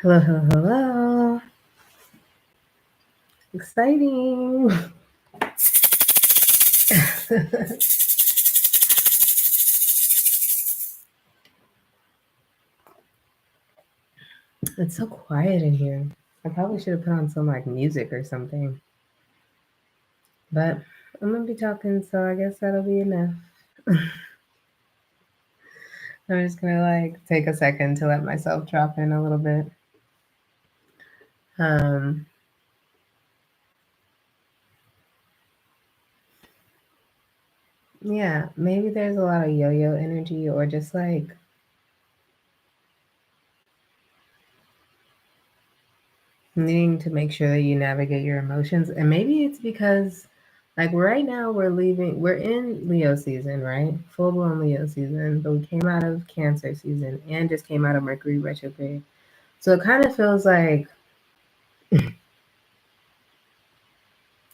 Hello, hello, hello. Exciting. It's so quiet in here. I probably should have put on some like music or something. But I'm gonna be talking, so I guess that'll be enough. I'm just gonna like take a second to let myself drop in a little bit. Um yeah, maybe there's a lot of yo-yo energy or just like needing to make sure that you navigate your emotions. And maybe it's because like right now we're in Leo season, right? Full blown Leo season, but we came out of Cancer season and just came out of Mercury retrograde. So it kind of feels like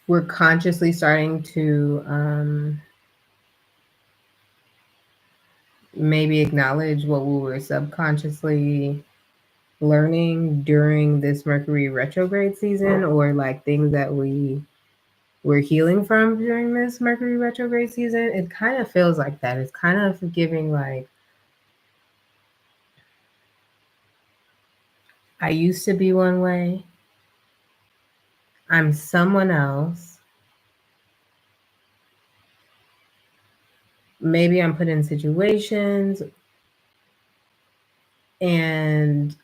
we're consciously starting to maybe acknowledge what we were subconsciously learning during this Mercury retrograde season, or like things that we're healing from during this Mercury retrograde season. It kind of feels like that. It's kind of giving like, I used to be one way, I'm someone else. Maybe I'm put in situations and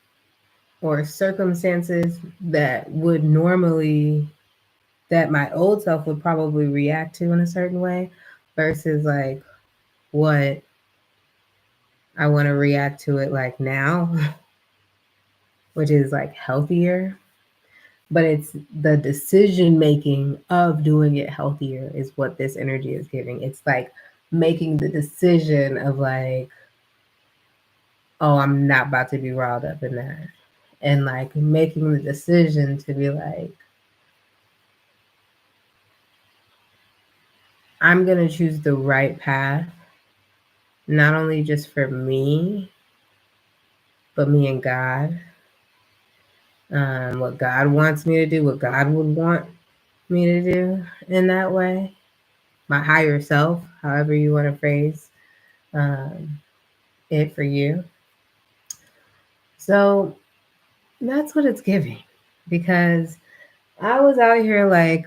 or circumstances that would normally that my old self would probably react to in a certain way versus like what I want to react to it like now, which is like healthier. But it's the decision making of doing it healthier is what this energy is giving. It's like making the decision of like, oh, I'm not about to be riled up in that. And like making the decision to be like, I'm going to choose the right path, not only just for me, but me and God. What God wants me to do, what God would want me to do in that way. My higher self, however you want to phrase um, it for you. So that's what it's giving. Because I was out here like,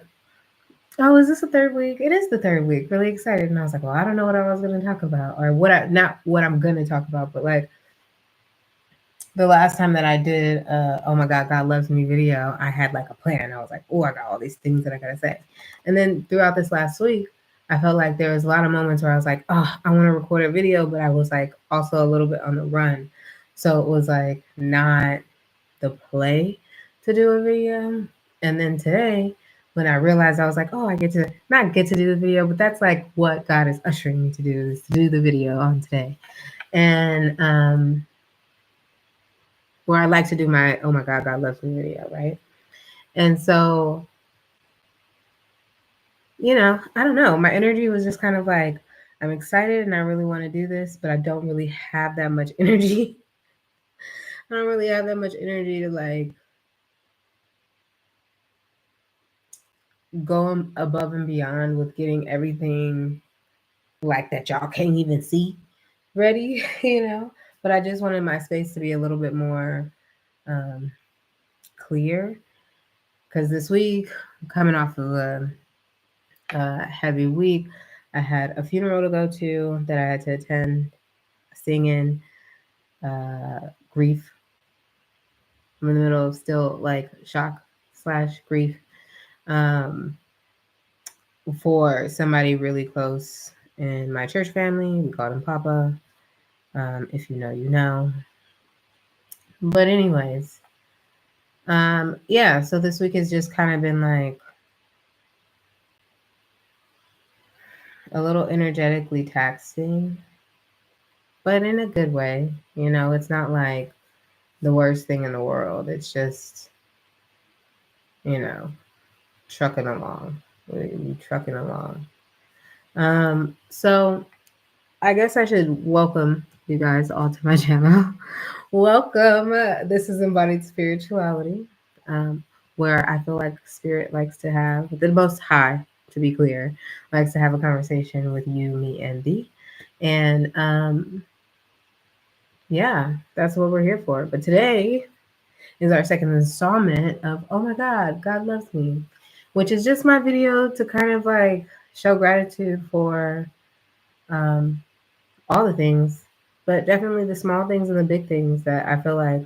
oh, is this the third week? It is the third week. Really excited. And I was like, well, I don't know what I was going to talk about or not what I'm going to talk about, but like the last time that I did Oh My God Loves Me video, I had like a plan. I was like, oh, I got all these things that I got to say. And then throughout this last week, I felt like there was a lot of moments where I was like, oh, I want to record a video, but I was like also a little bit on the run. So it was like not the play to do a video. And then today, when I realized I was like, oh, I get to not get to do the video, but that's like what God is ushering me to do is to do the video on today. And where I like to do my Oh My God Loves Me video, right? And so, I don't know. My energy was just kind of like, I'm excited and I really want to do this, but I don't really have that much energy. I don't really have that much energy to like go above and beyond with getting everything like that y'all can't even see ready, But I just wanted my space to be a little bit more clear because this week, coming off of a heavy week, I had a funeral to go to that I had to attend, singing, grief. I'm in the middle of still like shock / grief for somebody really close in my church family. We called him Papa. If you know, you know. But anyways, yeah. So this week has just kind of been like a little energetically taxing, but in a good way. It's not like the worst thing in the world. It's just, trucking along. We trucking along. So I guess I should welcome you guys all to my channel. Welcome. This is Embodied Spirituality, um, where I feel like Spirit likes to have, the Most High, to be clear, likes to have a conversation with you, me, and thee. And yeah, that's what we're here for. But today is our second installment of Oh My God, God Loves Me, which is just my video to kind of like show gratitude for um, all the things, but definitely the small things and the big things that I feel like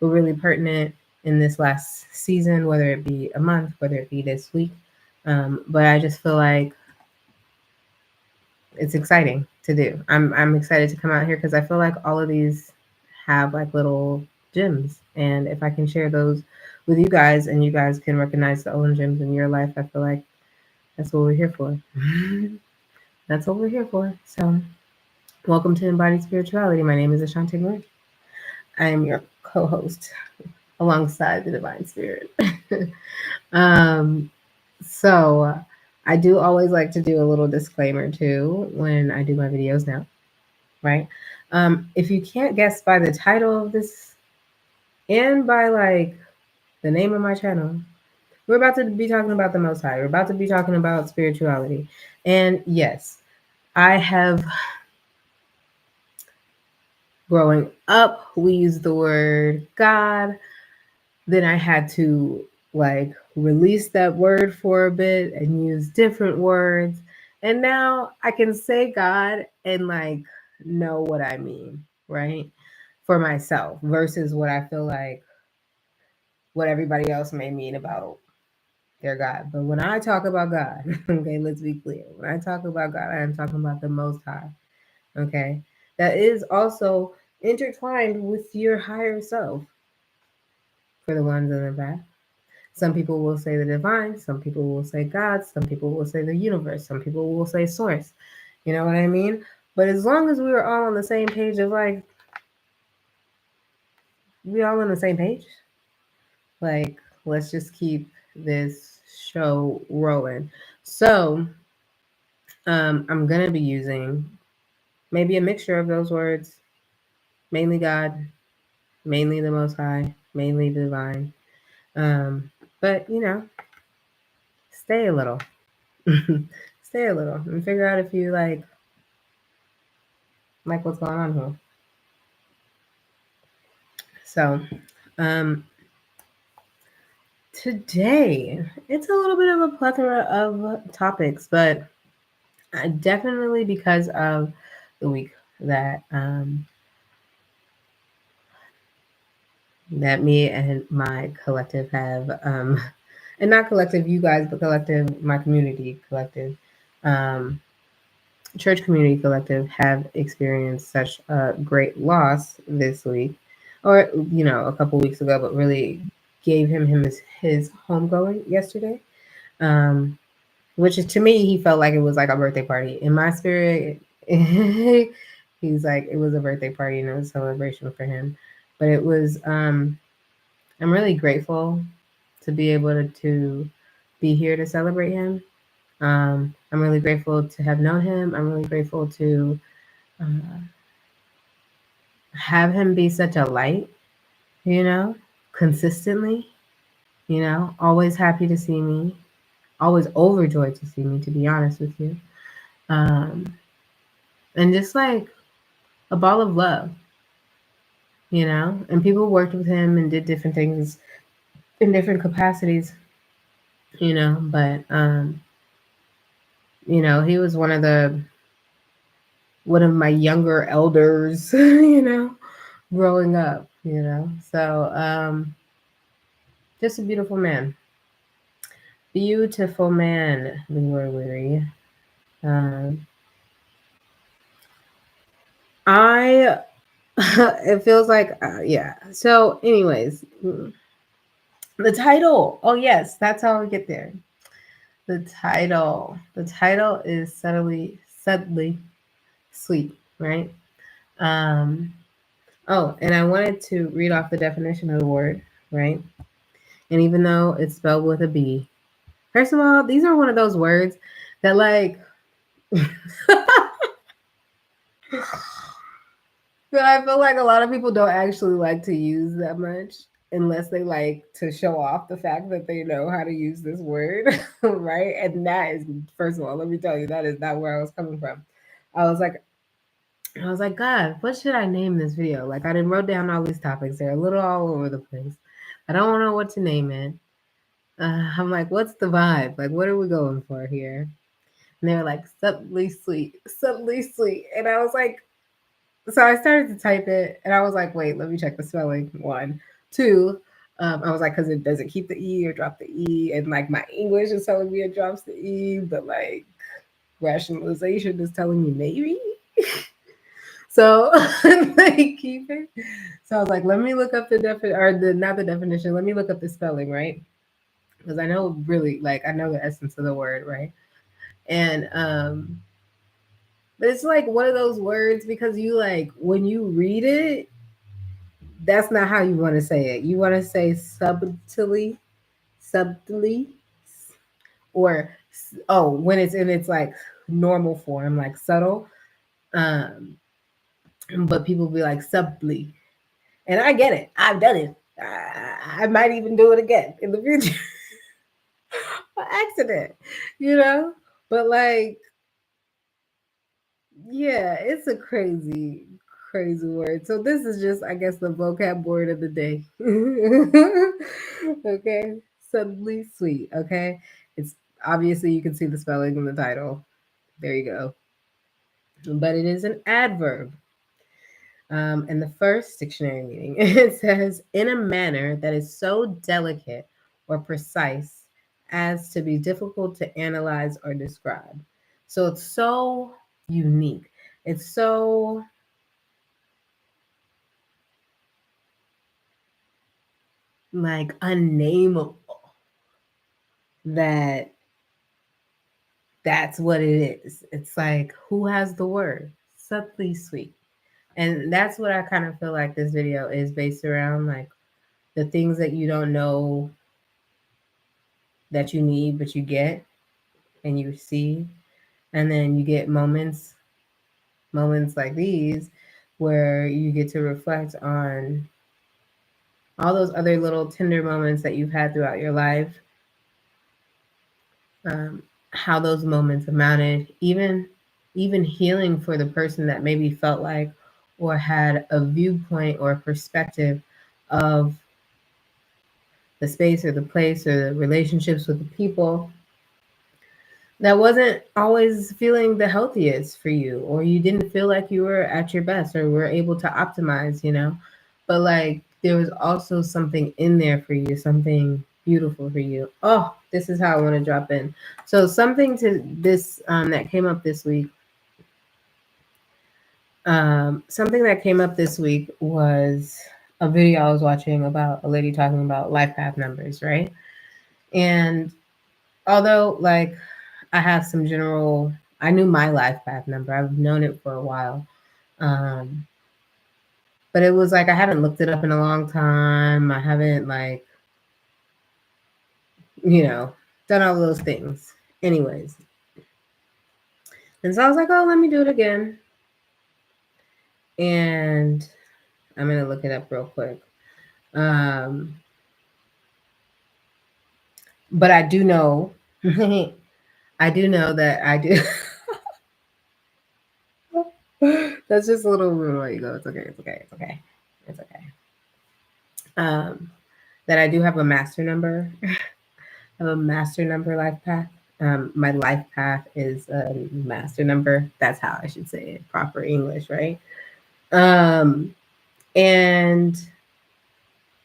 were really pertinent in this last season, whether it be a month, whether it be this week. But I just feel like it's exciting to do. I'm excited to come out here because I feel like all of these have like little gems, and if I can share those with you guys, and you guys can recognize the own gems in your life, I feel like that's what we're here for. That's what we're here for. So, welcome to Embodied Spirituality. My name is Ashante Moore. I am your co-host alongside the Divine Spirit. um, so I do always like to do a little disclaimer too when I do my videos now, right? If you can't guess by the title of this and by like the name of my channel, we're about to be talking about the Most High. We're about to be talking about spirituality. And yes, I have, growing up, we use the word God. Then I had to like release that word for a bit and use different words. And now I can say God and like know what I mean, right? For myself versus what I feel like what everybody else may mean about their God. But when I talk about God, okay, let's be clear. When I talk about God, I am talking about the Most High, okay? That is also intertwined with your higher self for the ones in the back. Some people will say the divine, some people will say God, some people will say the universe, some people will say source. You know what I mean? But as long as we were all on the same page of like, we all on the same page, like, let's just keep this show rolling. So, I'm going to be using maybe a mixture of those words, mainly God, mainly the Most High, mainly the divine. But, you know, stay a little. Stay a little and figure out if you like what's going on here. So, um, today it's a little bit of a plethora of topics, but I definitely because of the week that that me and my collective have, and not collective you guys, but collective my community collective, um, church community collective have experienced such a great loss this week, or you know, a couple weeks ago, but really gave him his homegoing yesterday. Um, which is, to me, he felt like it was like a birthday party. In my spirit, he's like it was a birthday party and it was a celebration for him. But it was I'm really grateful to be able to be here to celebrate him. I'm really grateful to have known him. I'm really grateful to uh, have him be such a light, you know, consistently, you know, always happy to see me, always overjoyed to see me, to be honest with you. Um, and just like a ball of love, you know, and people worked with him and did different things in different capacities, you know, but, you know, he was one of my younger elders, you know, growing up, you know, so, just a beautiful man, Leroy Weary. Um, I, it feels like, yeah. So, anyways, the title. Oh, yes, that's how we get there. The title. The title is subtly sweet, right? Um, oh, and I wanted to read off the definition of the word, right? And even though it's spelled with a B, first of all, these are one of those words that like But I feel like a lot of people don't actually like to use that much unless they like to show off the fact that they know how to use this word, right? And that is, first of all, let me tell you, that is not where I was coming from. I was like, I was like, God, what should I name this video? Like, I didn't wrote down all these topics. They're a little all over the place. I don't know what to name it. I'm like, what's the vibe? Like, what are we going for here? And they were like, subtly sweet, subtly sweet. And I was like, so I started to type it, and I was like, wait, let me check the spelling. One, two. I was like, because it doesn't keep the e or drop the e, and like my English is telling me it drops the e, but like rationalization is telling me maybe. So like keep it. So I was like, let me look up the or the not the definition. Let me look up the spelling, right? Because I know really like I know the essence of the word, right? And but it's like one of those words because you like when you read it, that's not how you want to say it. You want to say subtly, subtly, or oh, when it's in its like normal form, like subtle. Um, but people be like subtly, and I get it. I've done it. I might even do it again in the future by accident, you know. But like, yeah, it's a crazy, crazy word. So this is just, I guess, the vocab word of the day. Okay, subtly sweet. Okay, it's obviously you can see the spelling in the title. There you go. But it is an adverb. In the first dictionary meaning, it says in a manner that is so delicate or precise as to be difficult to analyze or describe. So it's so unique. It's so like unnameable that that's what it is. It's like who has the word? Subtly sweet. And that's what I kind of feel like this video is based around, like the things that you don't know that you need, but you get and you see. And then you get moments like these where you get to reflect on all those other little tender moments that you've had throughout your life, how those moments amounted, even healing for the person that maybe felt like or had a viewpoint or a perspective of the space or the place or the relationships with the people that wasn't always feeling the healthiest for you, or you didn't feel like you were at your best or were able to optimize, but like there was also something in there for you, something beautiful for you. Oh, this is how I want to drop in. So something to this that came up this week. Something that came up this week was a video I was watching about a lady talking about life path numbers, right? And although like I have some general, I knew my life path number. I've known it for a while. Um, but it was like I haven't looked it up in a long time. I haven't like, you know, done all those things. Anyways. And so I was like, oh, let me do it again. And I'm gonna look it up real quick. But I do know, I do know that I do. That's just a little room where you go. It's okay. It's okay. It's okay. It's okay. Um, that I do have a master number. I have a master number life path. My life path is a master number. That's how I should say it, proper English, right? And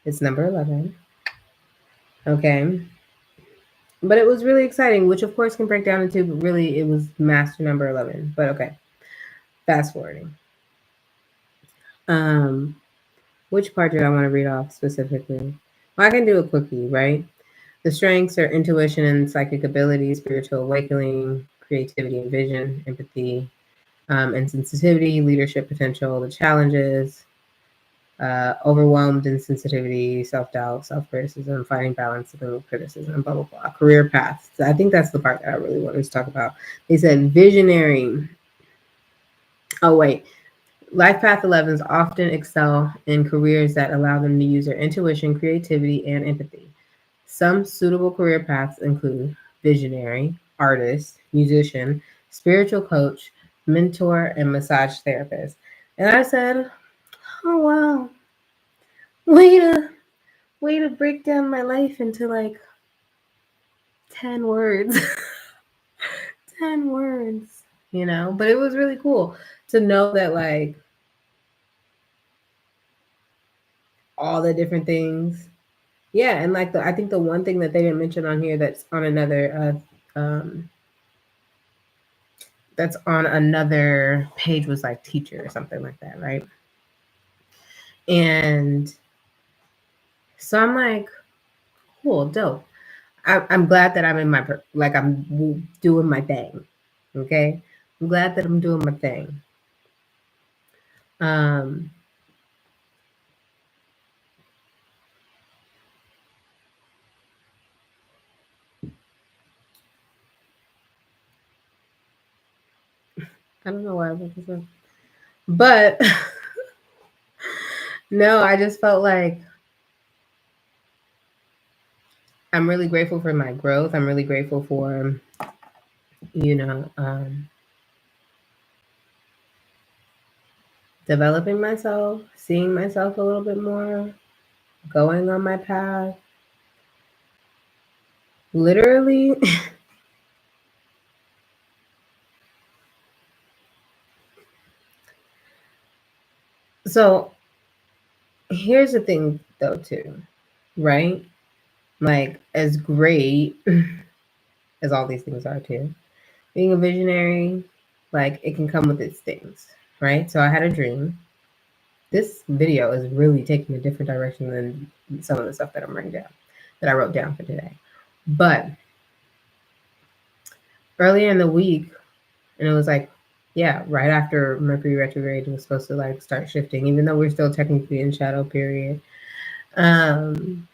it's number 11. Okay. But it was really exciting, which of course can break down into, but really it was master number 11. But okay, fast forwarding. Um, which part did I want to read off specifically? Well, I can do a quickie, right? The strengths are intuition and psychic ability, spiritual awakening, creativity and vision, empathy, and sensitivity, leadership potential, the challenges, overwhelmed insensitivity, self-doubt, self-criticism, finding balance with criticism, blah, blah, blah, career paths. So I think that's the part that I really wanted to talk about. They said visionary. Oh, wait. Life Path 11s often excel in careers that allow them to use their intuition, creativity, and empathy. Some suitable career paths include visionary, artist, musician, spiritual coach, mentor, and massage therapist. And I said, oh wow, way to way to break down my life into like 10 words. 10 words, you know? But it was really cool to know that like all the different things. Yeah, and like I think the one thing that they didn't mention on here that's on another page was like teacher or something like that, right? And so I'm like, cool, dope. I'm glad that I'm in my like I'm doing my thing. Okay, I'm glad that I'm doing my thing. Um, I don't know why I wrote this up, but no, I just felt like I'm really grateful for my growth. I'm really grateful for you know developing myself, seeing myself a little bit more, going on my path. Literally, so here's the thing though too, right? Like as great as all these things are too, being a visionary, like it can come with its things, right? So I had a dream. This video is really taking a different direction than some of the stuff that I'm writing down, that I wrote down for today. But earlier in the week, and it was like, yeah, right after Mercury retrograde was supposed to like start shifting, even though we're still technically in shadow period. Um,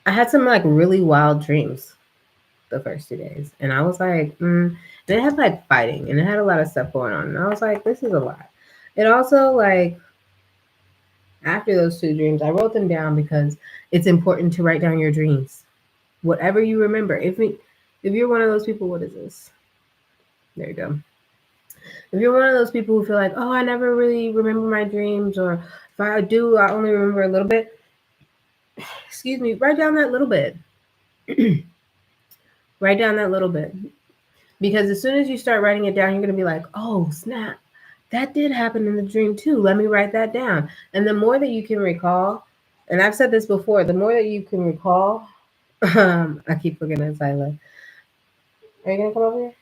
I had some like really wild dreams the first 2 days, and I was like, they had like fighting, and it had a lot of stuff going on, and I was like, this is a lot. It also like after those two dreams, I wrote them down because it's important to write down your dreams, whatever you remember. If you're one of those people, what is this? There you go. If you're one of those people who feel like, oh, I never really remember my dreams, or if I do, I only remember a little bit, excuse me, write down that little bit. Write down that little bit. Because as soon as you start writing it down, you're going to be like, oh, snap. That did happen in the dream too. Let me write that down. And the more that you can recall, and I've said this before, the more that you can recall, I keep looking at Zyla. Are you going to come over here?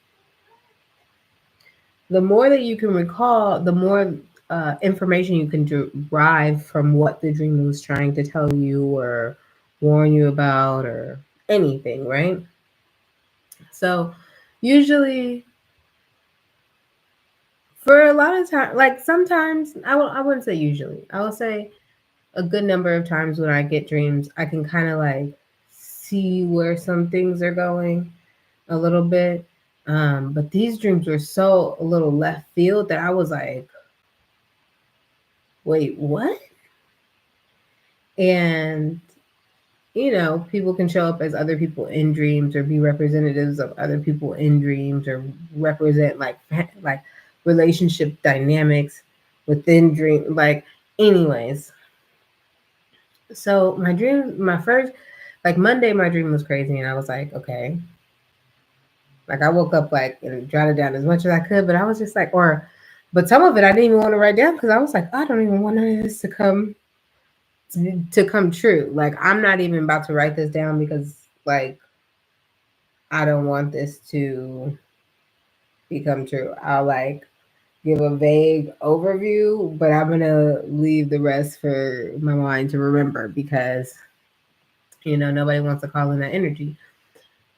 The more that you can recall, the more information you can derive from what the dream was trying to tell you or warn you about or anything, right? So, usually, for a lot of time, like sometimes, I wouldn't say usually, I will say a good number of times when I get dreams, I can kind of like see where some things are going a little bit. But these dreams were so a little left field that I was like, wait, what? And people can show up as other people in dreams or be representatives of other people in dreams or represent like relationship dynamics within dream, like anyways. So my dream, my first, like Monday, my dream was crazy, and I was like, okay. Like I woke up like and jotted down as much as I could, but I was just like, but some of it I didn't even want to write down because I was like, I don't even want any of this to come true. Like I'm not even about to write this down because like I don't want this to become true. I'll like give a vague overview, but I'm gonna leave the rest for my mind to remember because nobody wants to call in that energy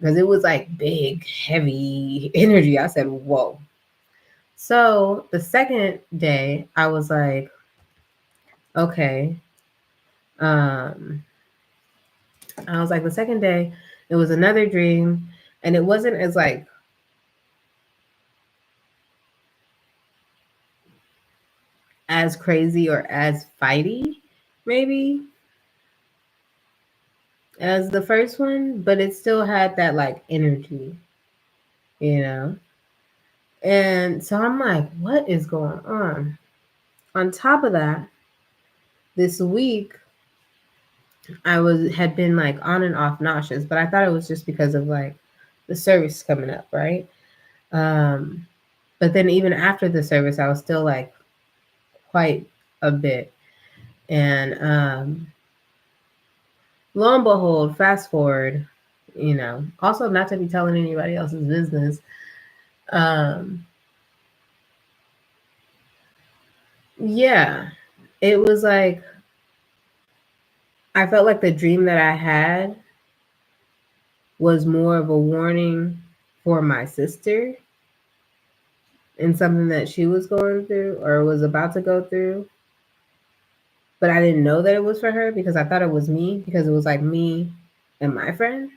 because it was like big, heavy energy. I said, whoa. So the second day, I was like, okay. I was like, the second day, it was another dream, and it wasn't as like as crazy or as fighty, maybe, as the first one, but it still had that like energy, you know? And so I'm like, what is going on? On top of that, this week I had been like on and off nauseous, but I thought it was just because of like the service coming up, right? Um, but then even after the service, I was still like quite a bit. And lo and behold, fast forward, also not to be telling anybody else's business. Um, yeah, it was like I felt like the dream that I had was more of a warning for my sister and something that she was going through or was about to go through. But I didn't know that it was for her because I thought it was me because it was like me and my friend.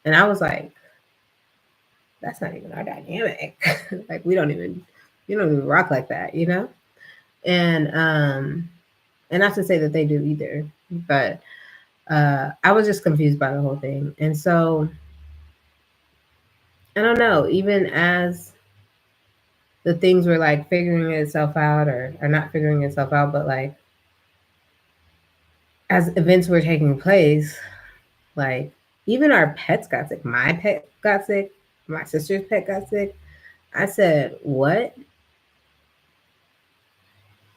And I was like, that's not even our dynamic. Like we don't even rock like that, you know? And not to say that they do either, but I was just confused by the whole thing. And so I don't know, even as the things were like figuring itself out or not figuring itself out, but like as events were taking place, like even our pets got sick. My pet got sick. My sister's pet got sick. I said, what?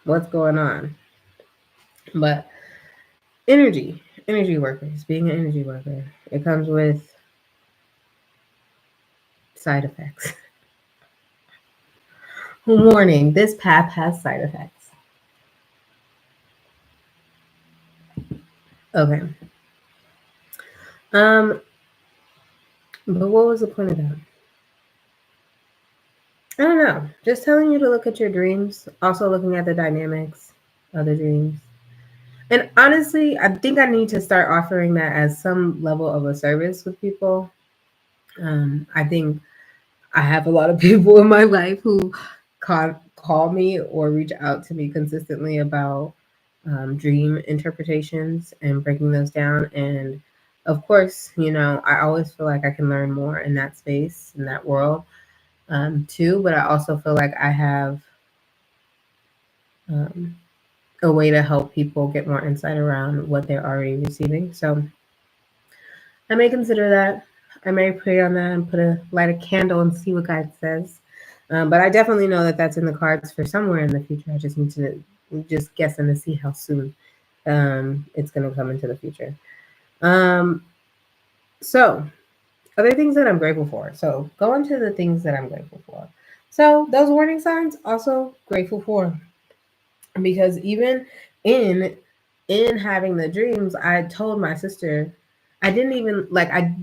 What's going on? But energy workers, being an energy worker, it comes with side effects. Warning, this path has side effects. Okay. Um, but what was the point of that? I don't know. Just telling you to look at your dreams, also looking at the dynamics of the dreams. And honestly, I think I need to start offering that as some level of a service with people. I think I have a lot of people in my life who call me or reach out to me consistently about dream interpretations and breaking those down. And of course, I always feel like I can learn more in that space, in that world too. But I also feel like I have um, a way to help people get more insight around what they're already receiving. So I may consider that. I may pray on that and light a candle and see what God says. But I definitely know that that's in the cards for somewhere in the future. I just need to just guessing to see how soon it's going to come into the future. So other things that I'm grateful for. So go into the things that I'm grateful for. So those warning signs, also grateful for, because even in having the dreams, I told my sister, I didn't even like I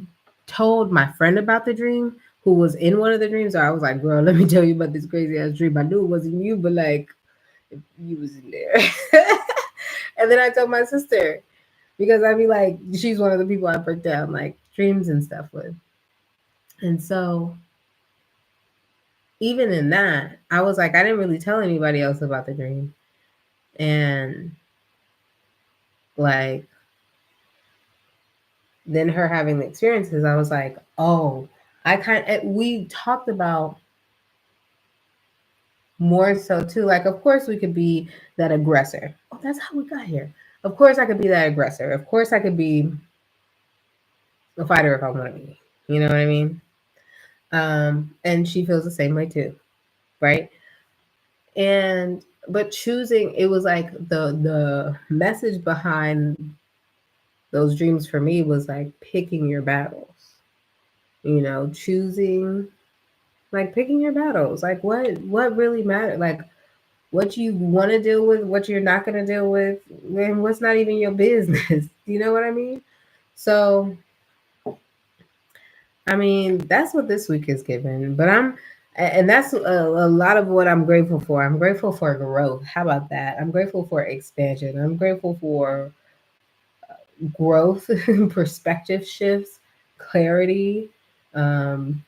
told my friend about the dream who was in one of the dreams. So I was like, girl, let me tell you about this crazy ass dream. I knew it wasn't you, but like you was in there. And then I told my sister because I'd be like, she's one of the people I break down like dreams and stuff with. And so even in that, I was like, I didn't really tell anybody else about the dream. And like then her having the experiences, I was like, oh, we talked about more so too. Like, of course, we could be that aggressor. Oh, that's how we got here. Of course, I could be that aggressor. Of course, I could be a fighter if I want to be. You know what I mean? And she feels the same way too, right? But choosing, it was like the message behind those dreams for me was like picking your battles. Choosing, like picking your battles. Like what really matters? Like what you want to deal with, what you're not going to deal with, and what's not even your business. You know what I mean? So, I mean, that's what this week is given. And that's a lot of what I'm grateful for. I'm grateful for growth. How about that? I'm grateful for expansion. I'm grateful for growth, perspective shifts, clarity, um,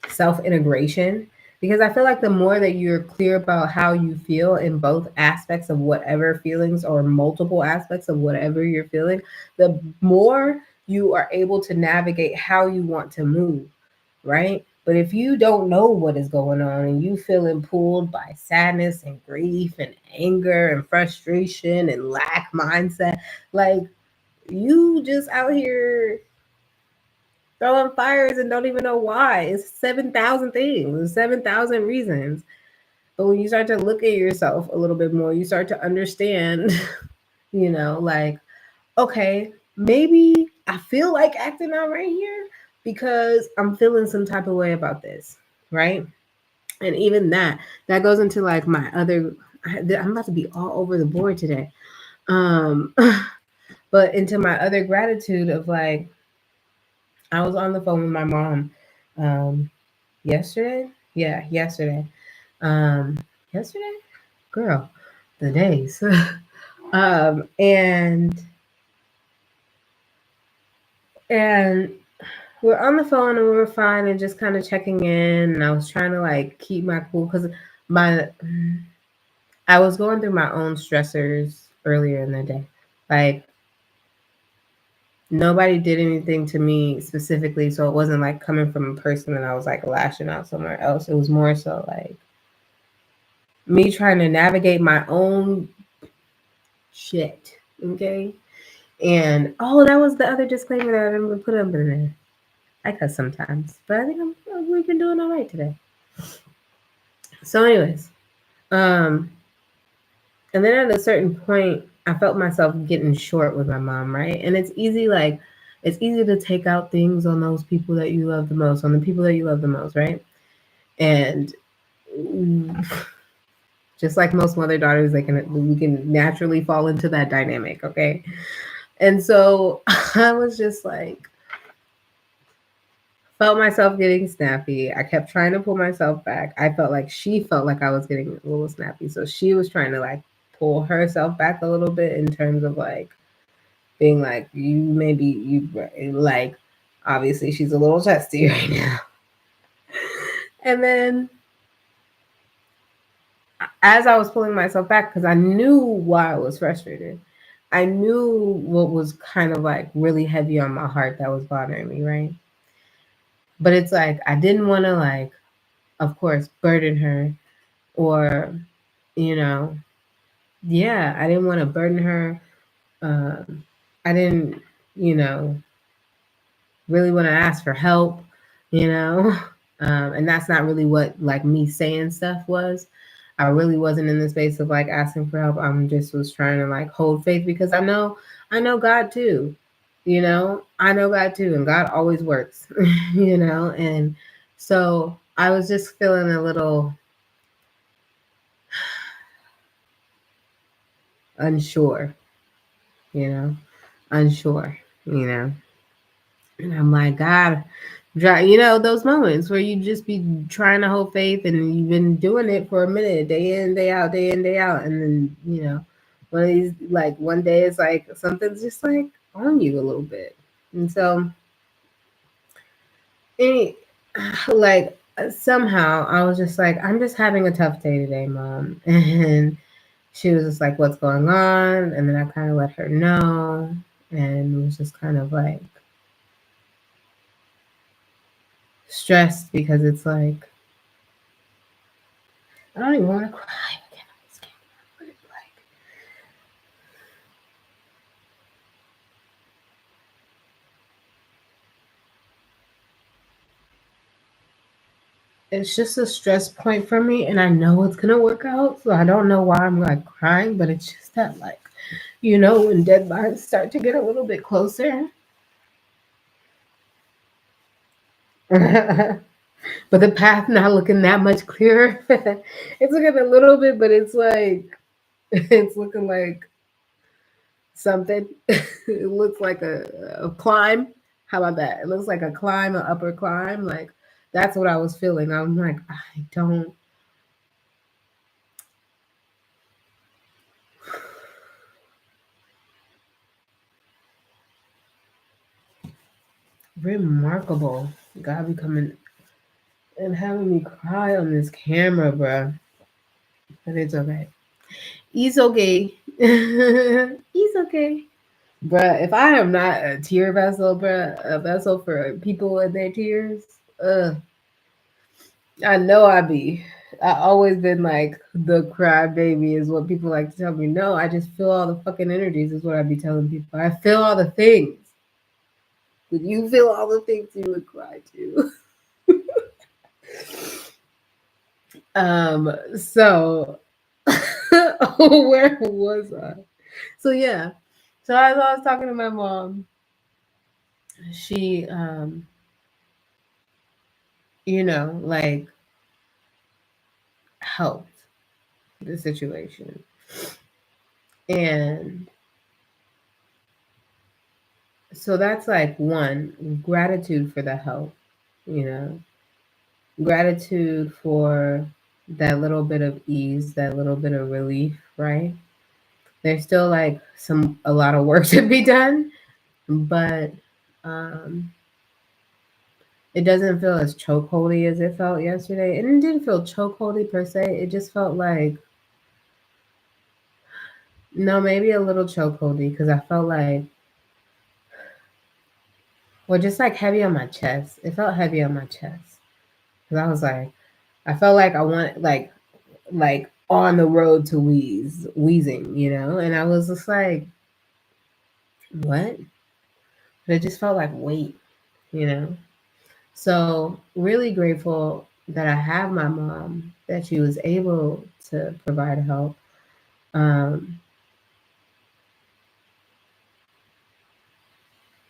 self integration. Because I feel like the more that you're clear about how you feel in both aspects of whatever feelings or multiple aspects of whatever you're feeling, the more you are able to navigate how you want to move, right? But if you don't know what is going on and you feeling pulled by sadness and grief and anger and frustration and lack mindset, like you just out here throwing fires and don't even know why. It's 7,000 things, 7,000 reasons. But when you start to look at yourself a little bit more, you start to understand, like, okay, maybe I feel like acting out right here because I'm feeling some type of way about this, right? And even that goes into like my other, I'm about to be all over the board today. Um, but into my other gratitude of like, I was on the phone with my mom yesterday. Yeah, yesterday. Um, yesterday? Girl, the days. And we're on the phone and we were fine and just kind of checking in. And I was trying to like keep my cool because my I was going through my own stressors earlier in the day. Like nobody did anything to me specifically, so it wasn't like coming from a person that I was like lashing out somewhere else. It was more so like me trying to navigate my own shit. Okay. And oh, that was the other disclaimer that I didn't put up in there. I cuss sometimes, but I think we've been doing all right today. So, anyways, um, and then at a certain point, I felt myself getting short with my mom, right? And it's easy to take out things on those people that you love the most, on the people that you love the most, right? And just like most mother daughters, we can naturally fall into that dynamic, okay? And so I was just like, felt myself getting snappy. I kept trying to pull myself back. I felt like she felt like I was getting a little snappy. So she was trying to like pull herself back a little bit in terms of like being like, you like, obviously she's a little testy right now. And then as I was pulling myself back, because I knew why I was frustrated, I knew what was kind of like really heavy on my heart that was bothering me, right? But it's like, I didn't want to, like, of course, burden her or, you know, yeah, I didn't want to burden her. Um, I didn't, you know, really want to ask for help, you know, and that's not really what like me saying stuff was. I really wasn't in the space of like asking for help. I'm just was trying to like hold faith because I know God too, I know God too, and God always works, and so I was just feeling a little unsure, you know, unsure, you know. And I'm like, God, those moments where you just be trying to hold faith and you've been doing it for a minute, day in, day out, day in, day out. And then, one of these, like one day it's like something's just like on you a little bit. And so, any, like, somehow I was just like, I'm just having a tough day today, Mom. And she was just like, what's going on? And then I kind of let her know and was just kind of like, stressed because it's like I don't even want to cry again on this camera, but it's just a stress point for me, and I know it's gonna work out. So I don't know why I'm like crying, but it's just that like when deadlines start to get a little bit closer. But the path not looking that much clearer. It's looking a little bit, but it's like it's looking like something. It looks like a climb. How about that? It looks like a climb, an upper climb. Like that's what I was feeling. I'm like, I don't remarkable. God becoming and having me cry on this camera, bruh. But it's okay. It's okay. It's okay. Bruh, if I am not a tear vessel, bruh, a vessel for people and their tears, I know I be. I always been like the cry baby is what people like to tell me. No, I just feel all the fucking energies is what I be telling people. I feel all the things. When you feel all the things, you would cry too. So where was I? So yeah. So as I was talking to my mom, she like helped the situation. And so that's like one, gratitude for the help, you know, gratitude for that little bit of ease, that little bit of relief, right? There's still like a lot of work to be done, but um it doesn't feel as chokeholdy as it felt yesterday. And it didn't feel chokeholdy per se. It just felt like, no, maybe a little chokeholdy because I felt like, well, just like heavy on my chest. It felt heavy on my chest because I was like, I felt like I want like on the road to wheezing, and I was just like, what? But it just felt like weight, you know. So really grateful that I have my mom, that she was able to provide help. Um,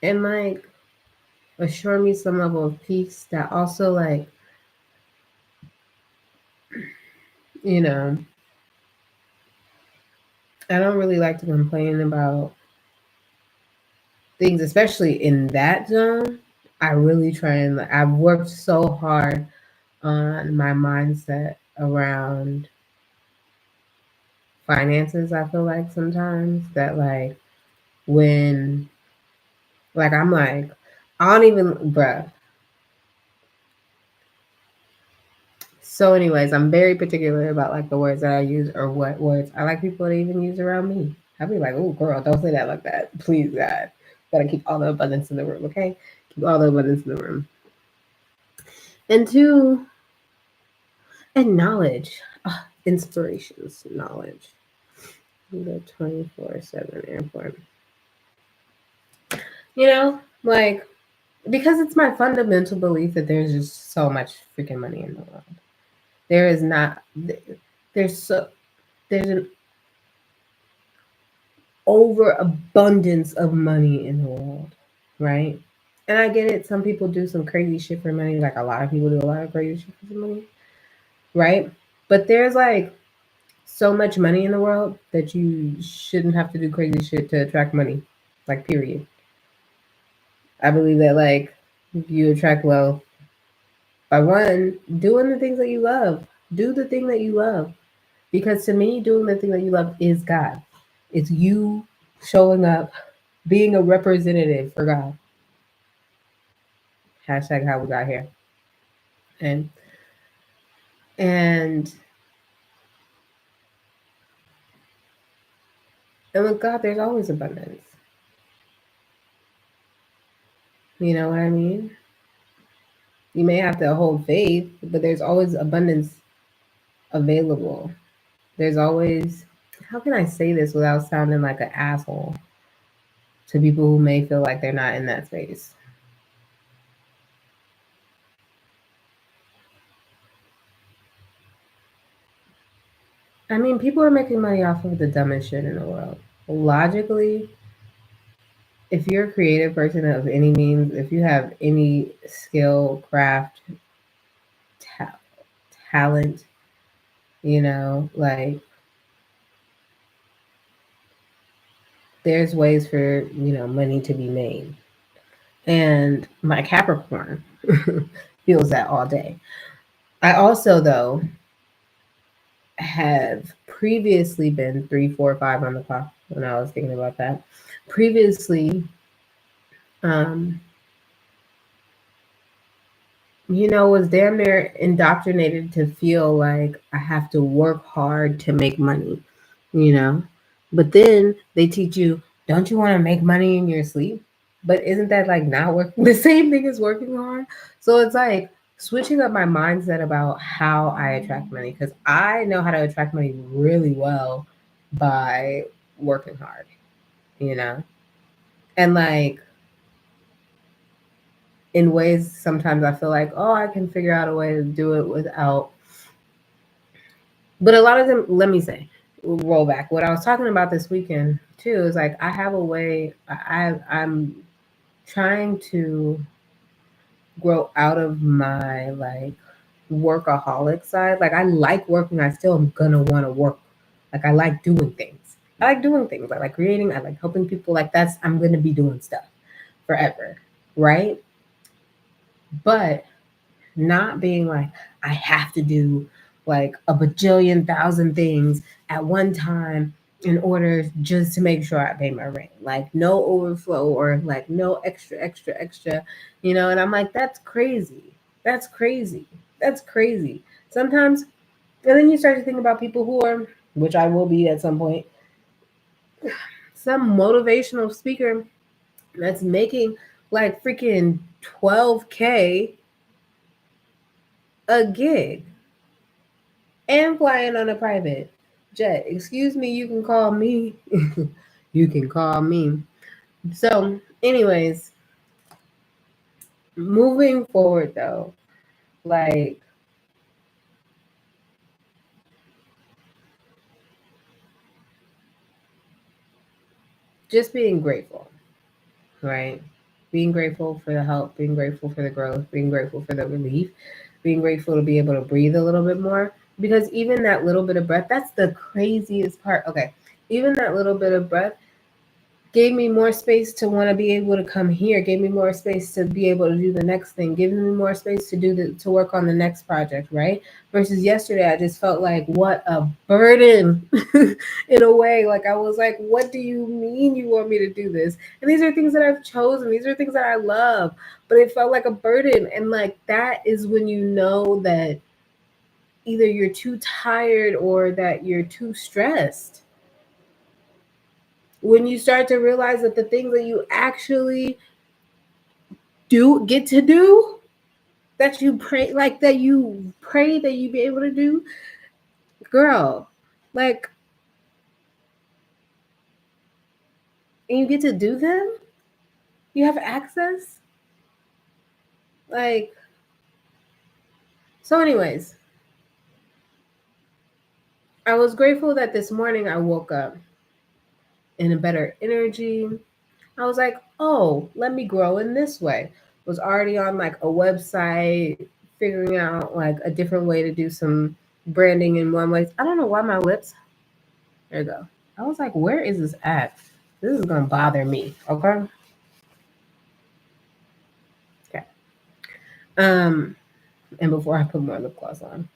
and like assure me some level of peace that also like, you know, I don't really like to complain about things, especially in that zone. I really try and I've worked so hard on my mindset around finances. I feel like sometimes that like when like I'm like I don't even bruh. So anyways, I'm very particular about like the words that I use or what words I like people to even use around me. I'll be like, oh girl, don't say that like that. Please God. Gotta keep all the abundance in the room, okay? Keep all the abundance in the room. And two, acknowledge inspirations, knowledge. The 24/7 airport. You know, like because it's my fundamental belief that there's just so much freaking money in the world. There is not there's so there's an overabundance of money in the world, right? And I get it. Some people do some crazy shit for money. Like a lot of people do a lot of crazy shit for money, right? But there's like so much money in the world that you shouldn't have to do crazy shit to attract money. Like period. I believe that like you attract wealth by one, doing the things that you love. Do the thing that you love. Because to me, doing the thing that you love is God. It's you showing up, being a representative for God. Hashtag how we got here. And and and with God, there's always abundance. You know what I mean? You may have to hold faith, but there's always abundance available. There's always, how can I say this without sounding like an asshole to people who may feel like they're not in that space? I mean, people are making money off of the dumbest shit in the world. Logically, if you're a creative person of any means, if you have any skill, craft, ta- talent, like there's ways for, money to be made. And my Capricorn feels that all day. I also, though, have previously been 3, 4, 5 on the clock when I was thinking about that. Previously, um, was damn near indoctrinated to feel like I have to work hard to make money, you know? But then they teach you, don't you want to make money in your sleep? But isn't that like not working the same thing as working hard? So it's like switching up my mindset about how I attract money because I know how to attract money really well by working hard, you know? And like in ways sometimes I feel like, oh, I can figure out a way to do it without. But a lot of them, let me say, roll back. What I was talking about this weekend too is like I have a way. I'm trying to grow out of my like workaholic side. Like I like working. I still am gonna want to work. Like I like doing things. I like doing things. I like creating. I like helping people. Like that's I'm gonna be doing stuff forever, right? But not being like I have to do like a bajillion thousand things at one time in order just to make sure I pay my rent. Like no overflow or like no extra, and I'm like, that's crazy. That's crazy. That's crazy. Sometimes and then you start to think about people who are, which I will be at some point, some motivational speaker that's making like freaking 12K a gig and flying on a private jet. Excuse me, you can call me. You can call me. So, anyways, moving forward though, like just being grateful, right? Being grateful for the help, being grateful for the growth, being grateful for the relief, being grateful to be able to breathe a little bit more. Because even that little bit of breath, that's the craziest part. Okay. Even that little bit of breath gave me more space to want to be able to come here, gave me more space to be able to do the next thing, giving me more space to to work on the next project, right? Versus yesterday I just felt like what a burden in a way. Like I was like, what do you mean you want me to do this? And these are things that I've chosen, these are things that I love, but it felt like a burden. And like that is when you know that either you're too tired or that you're too stressed, when you start to realize that the things that you actually do get to do, that you pray like that you pray that you be able to do, girl, like, and you get to do them, you have access, like. So anyways, I was grateful that this morning I woke up in a better energy. I was like, oh, let me grow in this way. Was already on like a website, figuring out like a different way to do some branding in one way. I don't know why my lips. There you go. I was like, where is this at? This is gonna bother me. Okay. Okay. Um, and before I put more lip gloss on,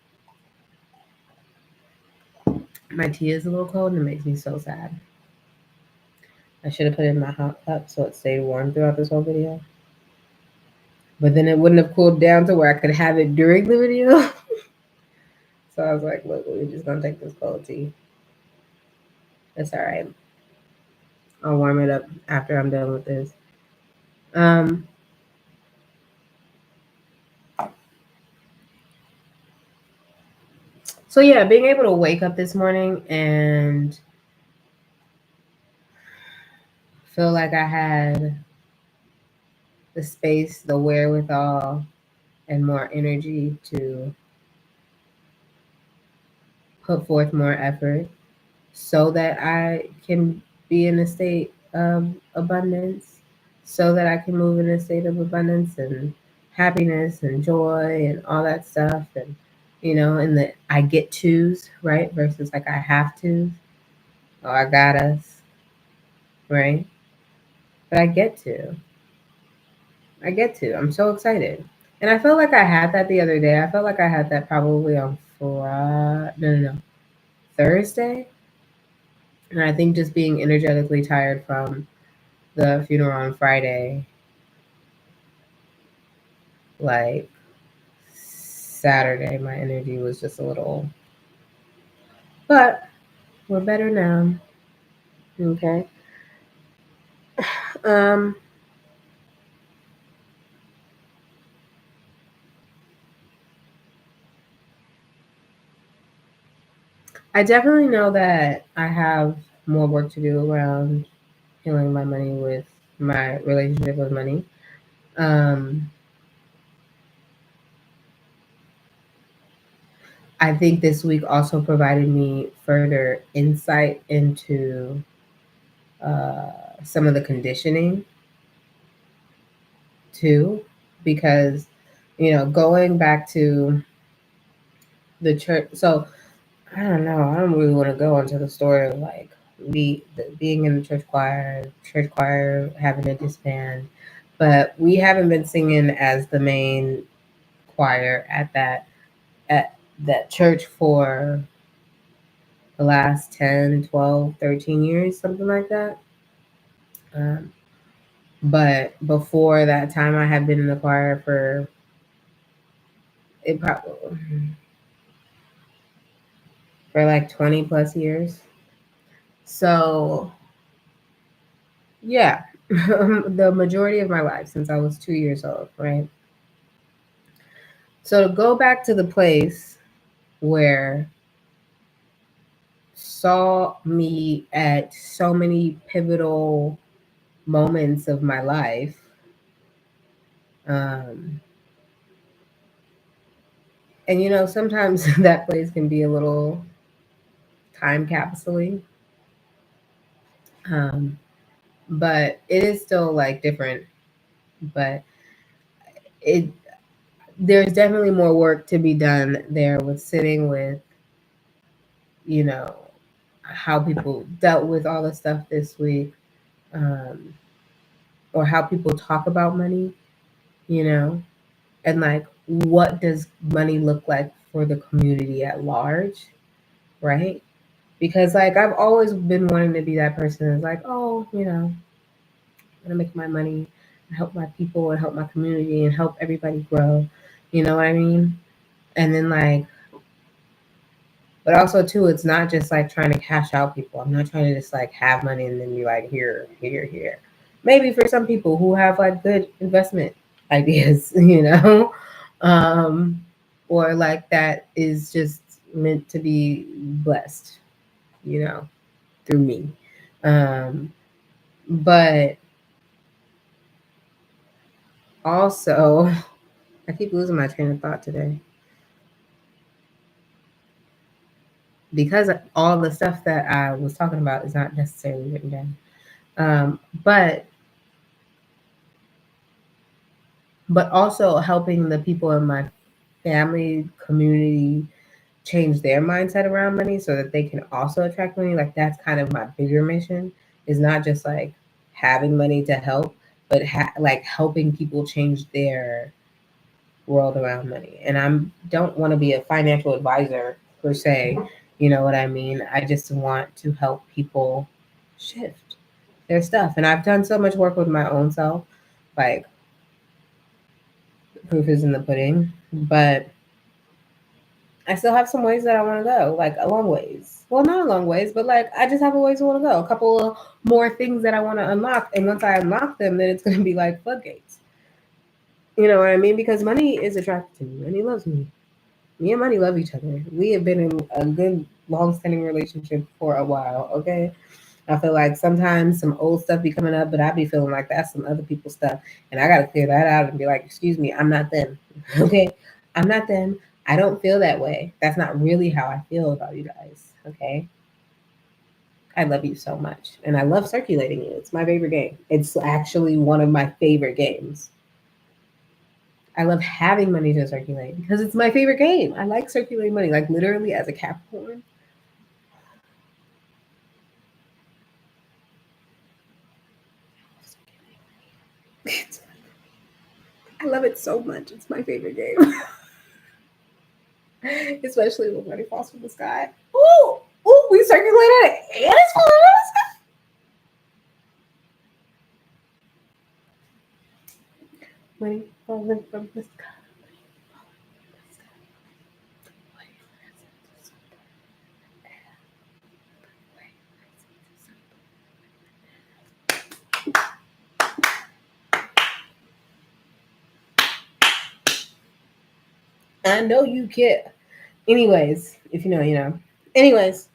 my tea is a little cold and it makes me so sad. I should have put it in my hot cup so it stayed warm throughout this whole video. But then it wouldn't have cooled down to where I could have it during the video. So I was like, look, we're just gonna take this cold tea. It's all right. I'll warm it up after I'm done with this. Um, so yeah, being able to wake up this morning and feel like I had the space, the wherewithal, and more energy to put forth more effort so that I can be in a state of abundance, so that I can move in a state of abundance and happiness and joy and all that stuff. And that I get tos, right? Versus like I have to or I got us, right? But I get to. I get to. I'm so excited. And I felt like I had that the other day. I felt like I had that probably on Friday. No. Thursday. And I think just being energetically tired from the funeral on Friday, like Saturday, my energy was just a little, but we're better now. Okay. Um, I definitely know that I have more work to do around healing my money with my relationship with money. Um, I think this week also provided me further insight into some of the conditioning too, because going back to the church. So I don't know. I don't really want to go into the story of like being in the church choir having to disband, but we haven't been singing as the main choir at that church for the last 10, 12, 13 years, something like that. Um, but before that time, I had been in the choir it probably for like 20 plus years. So yeah, the majority of my life since I was 2 years old, right? So to go back to the place where saw me at so many pivotal moments of my life, um, and sometimes that place can be a little time capsule, um, but it is still like different. But it there's definitely more work to be done there with sitting with you know how people dealt with all the stuff this week, um, or how people talk about money, you know, and like what does money look like for the community at large, right? Because like I've always been wanting to be that person that's like, oh, I'm gonna make my money and help my people and help my community and help everybody grow. You know what I mean? And then like, but also too, it's not just like trying to cash out people. I'm not trying to just like have money and then be like here, here, here. Maybe for some people who have like good investment ideas, um, or like that is just meant to be blessed, you know, through me. Um, but also, I keep losing my train of thought today because all the stuff that I was talking about is not necessarily written down. Um, but but also helping the people in my family community change their mindset around money so that they can also attract money. Like that's kind of my bigger mission, is not just like having money to help, but like helping people change their world around money. And I don't want to be a financial advisor per se, you know what I mean? I just want to help people shift their stuff. And I've done so much work with my own self, like proof is in the pudding, but I still have some ways that I want to go, like a long ways. Well, not a long ways, but like I just have a ways I want to go. A couple of more things that I want to unlock, and once I unlock them, then it's going to be like floodgates. You know what I mean? Because money is attracted to me. Money loves me. Me and money love each other. We have been in a good, long-standing relationship for a while. Okay, I feel like sometimes some old stuff be coming up, but I be feeling like that's some other people's stuff, and I gotta clear that out and be like, "Excuse me, I'm not them." Okay, I'm not them. I don't feel that way. That's not really how I feel about you guys. Okay, I love you so much, and I love circulating you. It's my favorite game. It's actually one of my favorite games. I love having money to circulate because it's my favorite game. I like circulating money, like literally as a Capricorn. I love it so much. It's my favorite game. Especially when money falls from the sky. Ooh, ooh, we circulated it and it's falling out of the sky. Money falling from the sky. I know you care. Anyways, if you know, you know. Anyways,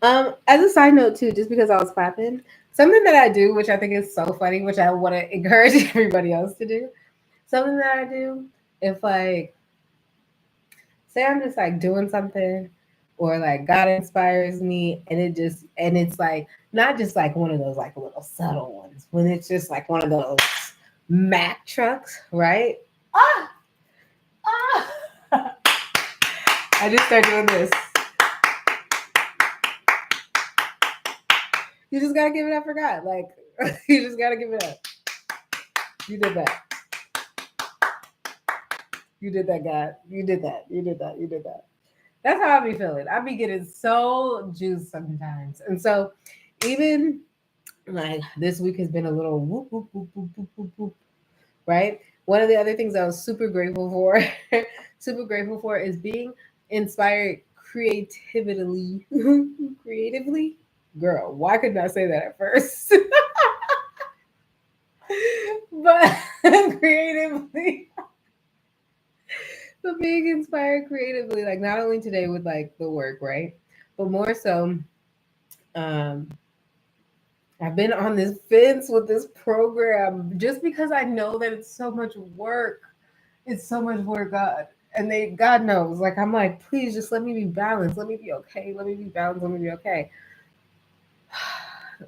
as a side note too, just because I was clapping, something that I do, which I think is so funny, which I want to encourage everybody else to do. Something that I do, if like, say I'm just like doing something, or like God inspires me, and it's like not just like one of those like little subtle ones, when it's just like one of those Mack trucks, right? Ah, ah. I just start doing this. You just gotta give it up for God. Like you just gotta give it up. You did that. You did that, God. You did that. You did that. You did that. That's how I be feeling. I be getting so juiced sometimes. And so even like this week has been a little whoop whoop whoop whoop whoop whoop whoop, right? One of the other things I was super grateful for, super grateful for is being inspired creatively. Creatively? Girl, why couldn't I say that at first? But creatively, but being inspired creatively, like not only today with like the work, right? But more so, um, I've been on this fence with this program just because I know that it's so much work. It's so much work, God. And God knows, like, I'm like, please just let me be balanced. Let me be okay. Let me be balanced. Let me be okay.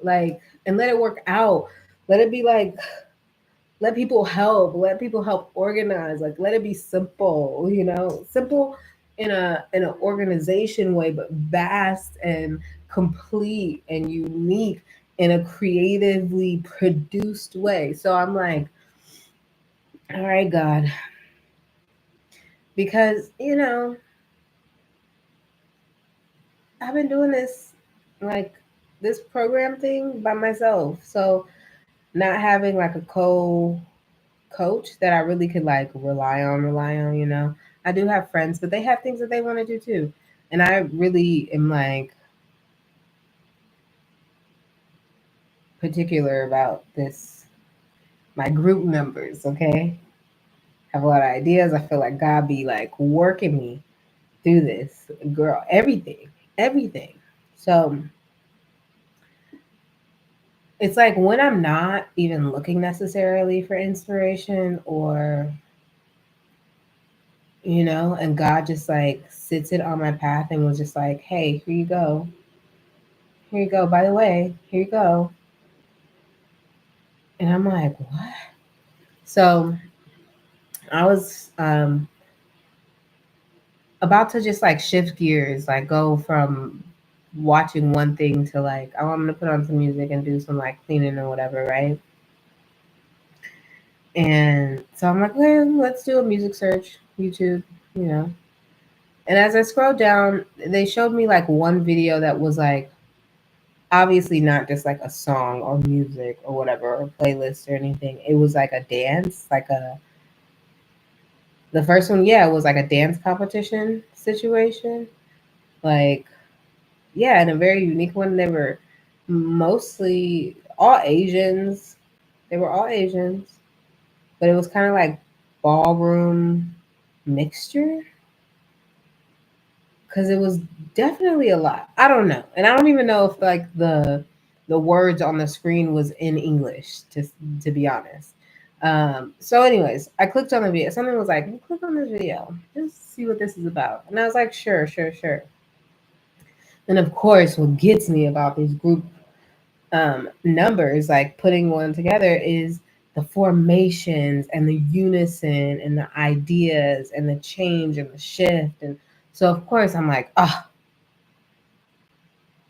Like, and let it work out. Let it be like, let people help. Let people help organize. Like, let it be simple, simple in an organization way, but vast and complete and unique in a creatively produced way. So I'm like, all right, God, because I've been doing like this program thing by myself. So not having like a coach that I really could like rely on. I do have friends, but they have things that they want to do too. And I really am like particular about this, my group members, okay? Have a lot of ideas. I feel like God be like working me through this. Girl, everything. Everything. So it's like when I'm not even looking necessarily for inspiration and God just like sits it on my path and was just like, hey, here you go. Here you go. By the way, here you go. And I'm like, what? So I was about to just like shift gears, like go from watching one thing to like, oh, I'm gonna put on some music and do some like cleaning or whatever, right? And so I'm like, well, let's do a music search, YouTube, you know. And as I scrolled down, they showed me like one video that was like obviously not just like a song or music or whatever or playlist or anything. It was like a dance, like a the first one, yeah, it was like a dance competition situation. Like, yeah, and a very unique one. They were mostly all Asians. They were all Asians, but it was kind of like ballroom mixture because it was definitely a lot. I don't know, and I don't even know if like the words on the screen was in English. To be honest. So, anyways, I clicked on the video. Something was like, "Click on this video, just see what this is about," and I was like, "Sure, sure, sure." And of course, what gets me about these group numbers, like putting one together, is the formations and the unison and the ideas and the change and the shift. And so, of course, I'm like, oh,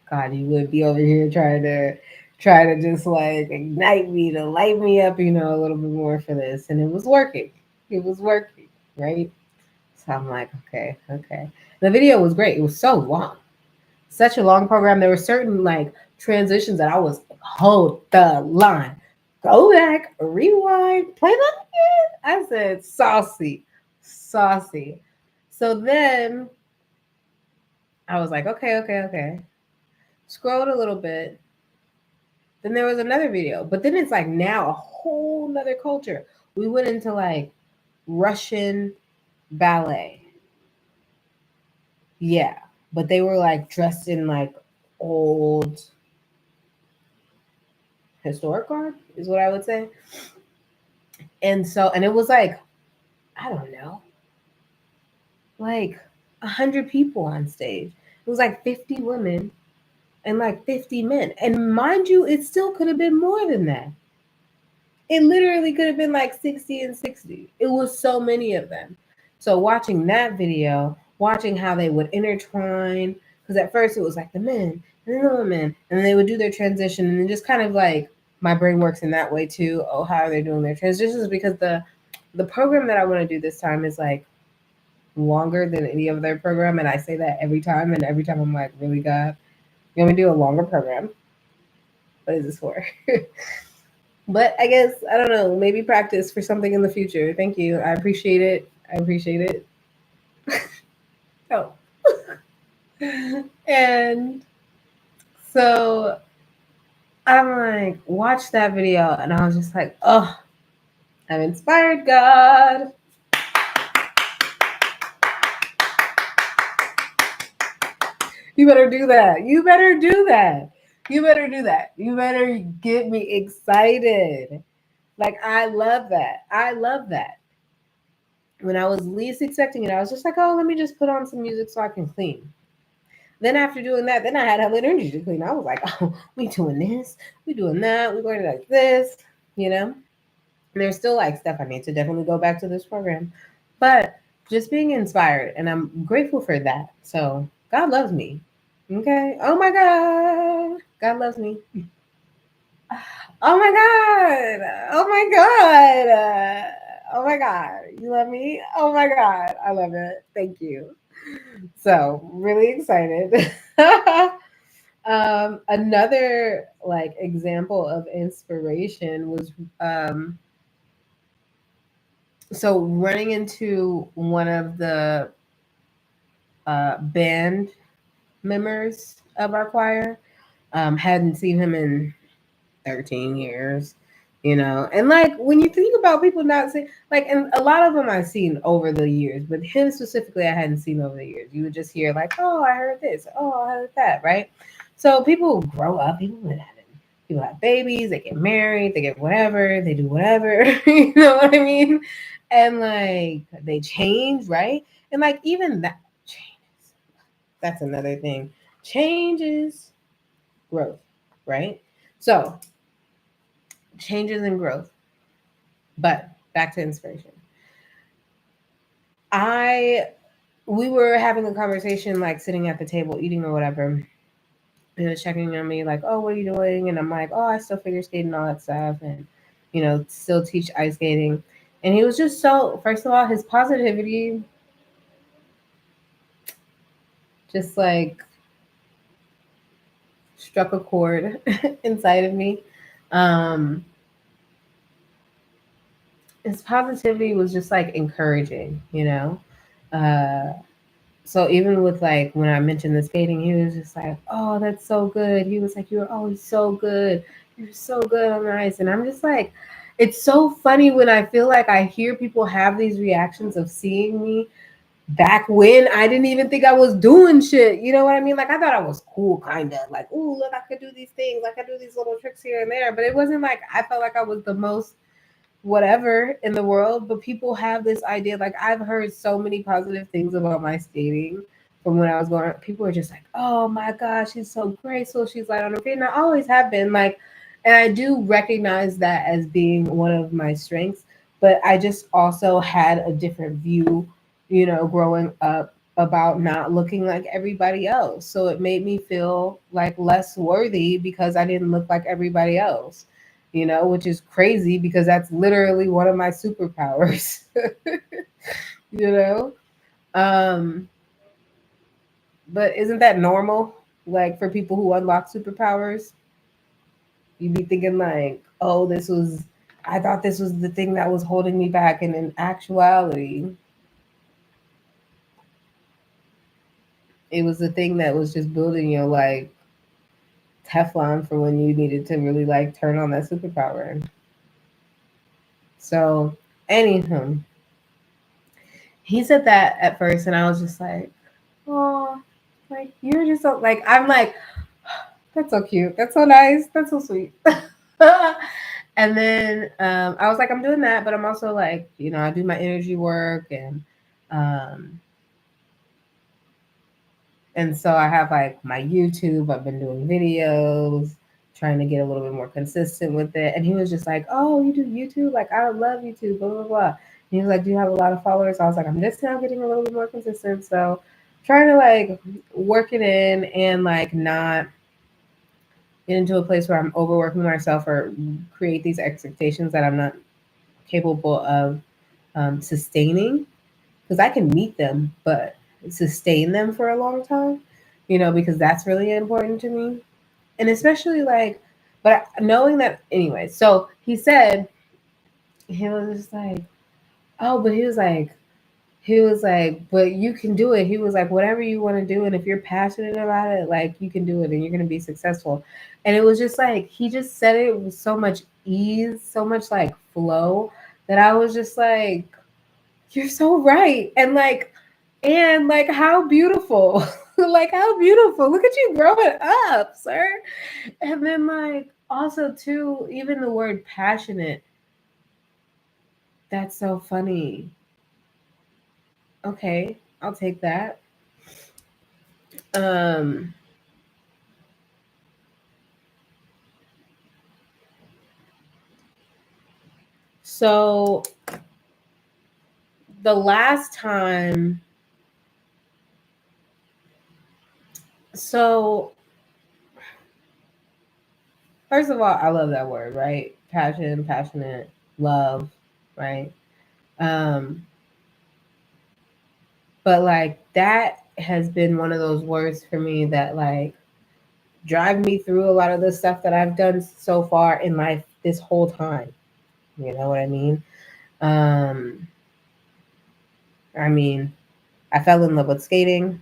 God, you would be over here try to just like ignite me to light me up, a little bit more for this. And it was working. It was working, right? So I'm like, okay, okay. The video was great. It was so long. Such a long program. There were certain like transitions that I was like, hold the line. Go back, rewind, play that again. I said saucy, saucy. So then I was like, okay, okay, okay. Scrolled a little bit. Then there was another video. But then it's like now a whole nother culture. We went into like Russian ballet. Yeah, but they were like dressed in like old historic garb, is what I would say. And so, and it was like, I don't know, like 100 people on stage. It was like 50 women and like 50 men. And mind you, it still could have been more than that. It literally could have been like 60 and 60. It was so many of them. So watching that video, watching how they would intertwine, because at first it was like the men and then the women, and then they would do their transition, and then just kind of like my brain works in that way too. Oh, how are they doing their transitions? Because the program that I want to do this time is like longer than any other program, and I say that every time, and every time I'm like, really, God, you want me to do a longer program? What is this for? But I guess I don't know. Maybe practice for something in the future. Thank you. I appreciate it. I appreciate it. Oh, and so I'm like, watch that video, and I was just like, oh, I'm inspired, God. You better do that. You better do that. You better do that. You better get me excited. Like I love that. I love that. When I was least expecting it, I was just like, oh, let me just put on some music so I can clean. Then after doing that, then I had hella energy to clean. I was like, oh, we doing this, we doing that, we going to like this, you know? And there's still like stuff I need to definitely go back to this program. But just being inspired, and I'm grateful for that. So God loves me. Okay. Oh my God. God loves me. Oh my God. Oh my God. Oh my God. You love me? Oh my God. I love it. Thank you. So really excited. Another like example of inspiration was so running into one of the band members of our choir. Hadn't seen him in 13 years, you know. And like when you think about people not seeing, like, and a lot of them I've seen over the years, but him specifically I hadn't seen over the years. You would just hear like, oh, I heard this, oh, I heard that, right? So people grow up, people have babies, they get married, they get whatever, they do whatever, you know what I mean? And like they change, right? And like even that changes. That's another thing. Changes growth, right? So changes and growth. But back to inspiration. I We were having a conversation like sitting at the table eating or whatever. He was checking on me like, oh, what are you doing? And I'm like, oh, I still figure skating and all that stuff, and still teach ice skating. And he was just so, first of all, his positivity just like struck a chord inside of me. Um, his positivity was just like encouraging, you know. Uh, so even with like when I mentioned the skating, he was just like, "Oh, that's so good." He was like, "You're always so good. You're so good on the ice." And I'm just like, it's so funny when I feel like I hear people have these reactions of seeing me back when I didn't even think I was doing shit. You know what I mean? Like I thought I was cool, kind of like, "Ooh, look, I could do these things. I could do these little tricks here and there." But it wasn't like I felt like I was the most whatever in the world, but people have this idea. Like I've heard so many positive things about my skating from when I was going. People are just like, "Oh my gosh, she's so graceful. She's light on her feet." And I always have been like, and I do recognize that as being one of my strengths. But I just also had a different view, growing up about not looking like everybody else. So it made me feel like less worthy because I didn't look like everybody else, which is crazy because that's literally one of my superpowers, you know? Um, but isn't that normal? Like for people who unlock superpowers, you'd be thinking like, oh, I thought this was the thing that was holding me back. And in actuality, it was the thing that was just building your like Teflon for when you needed to really like turn on that superpower. So, anywho, He said that at first, and I was just like, oh, like you're just so like I'm like, that's so cute, that's so nice, that's so sweet. And then I was like, I'm doing that, but I'm also like, I do my energy work um, and so I have like my YouTube. I've been doing videos, trying to get a little bit more consistent with it. And he was just like, "Oh, you do YouTube? Like I love YouTube." Blah blah blah. And he was like, "Do you have a lot of followers?" I was like, "I'm just now getting a little bit more consistent." So trying to like work it in and like not get into a place where I'm overworking myself or create these expectations that I'm not capable of sustaining, because I can meet them, but sustain them for a long time, because that's really important to me. And especially like, but knowing that anyway. So he said, he was just like, oh, but he was like, but you can do it. He was like, whatever you want to do, and if you're passionate about it, like you can do it, and you're gonna be successful. And it was just like he just said it with so much ease, so much like flow, that I was just like, you're so right. And like how beautiful. Like how beautiful. Look at you growing up, sir. And then like also too, even the word passionate, that's so funny. Okay, I'll take that. Um so the last time, so first of all, I love that word, right? Passion, passionate, love, right? Um but like that has been one of those words for me that like drive me through a lot of the stuff that I've done so far in life this whole time. You know what I mean? Um, I mean, I fell in love with skating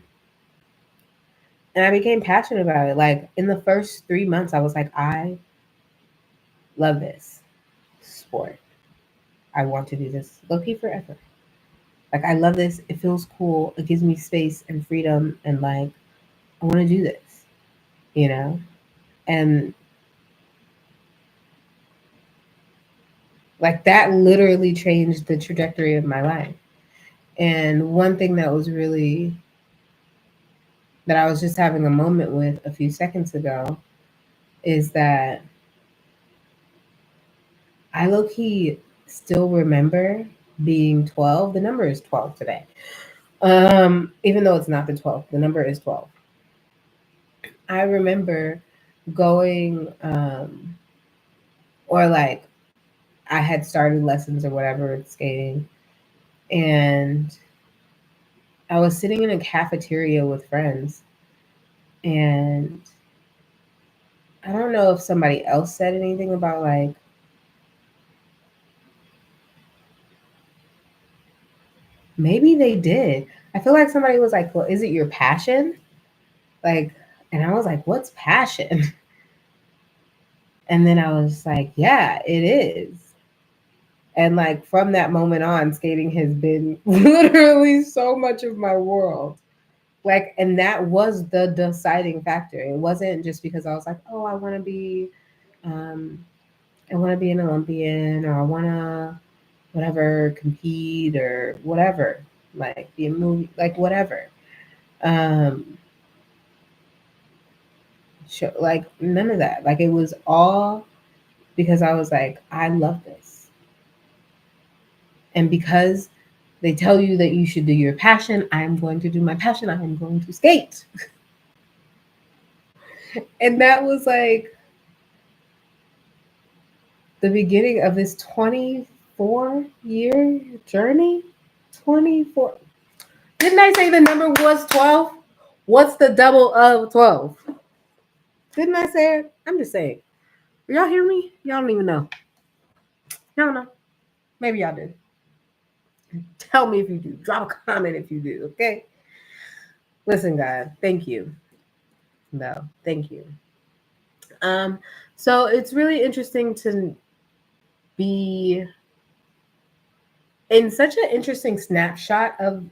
and I became passionate about it. Like in the first 3 months, I was like, I love this sport. I want to do this low key forever. Like I love this. It feels cool. It gives me space and freedom, and like I want to do this. You know, and like that literally changed the trajectory of my life. And one thing that was really that I was just having a moment with a few seconds ago is that I low key still remember being 12. The number is 12 today. Even though it's not the 12th, the number is 12. I remember going, or like I had started lessons or whatever with skating, and I was sitting in a cafeteria with friends, and I don't know if somebody else said anything about like, maybe they did. I feel like somebody was like, "Well, is it your passion?" Like, and I was like, "What's passion?" And then I was like, "Yeah, it is." And like from that moment on, skating has been literally so much of my world. Like, and that was the deciding factor. It wasn't just because I was like, "Oh, um, I want to be an Olympian, or I want to whatever compete or whatever, like be a movie, like whatever." Um, like none of that. Like it was all because I was like, I love this. And because they tell you that you should do your passion, I'm going to do my passion. I'm going to skate. And that was like the beginning of this 24-year journey. 24. Didn't I say the number was 12? What's the double of 12? Didn't I say it? I'm just saying. Y'all hear me? Y'all don't even know. Y'all don't know. Maybe y'all did. Tell me if you do. Drop a comment if you do, okay? Listen, God, thank you. No, thank you. Um, so it's really interesting to be in such an interesting snapshot of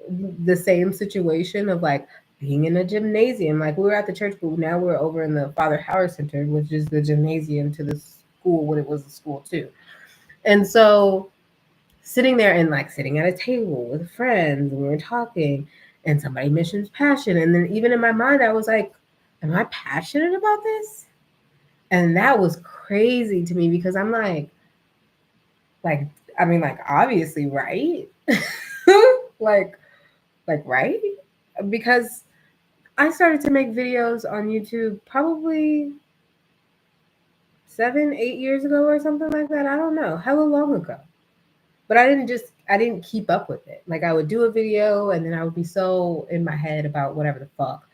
the same situation of like being in a gymnasium. Like we were at the church, but now we're over in the Father Howard Center, which is the gymnasium to the school when it was a school too. And so sitting there and like sitting at a table with friends and we were talking and somebody mentions passion. And then even in my mind, I was like, am I passionate about this? And that was crazy to me because I'm like, I mean, like, obviously, right? like, right? Because I started to make videos on YouTube probably 7, 8 years ago or something like that. I don't know, hella long ago. But I didn't keep up with it. Like I would do a video and then I would be so in my head about whatever the fuck.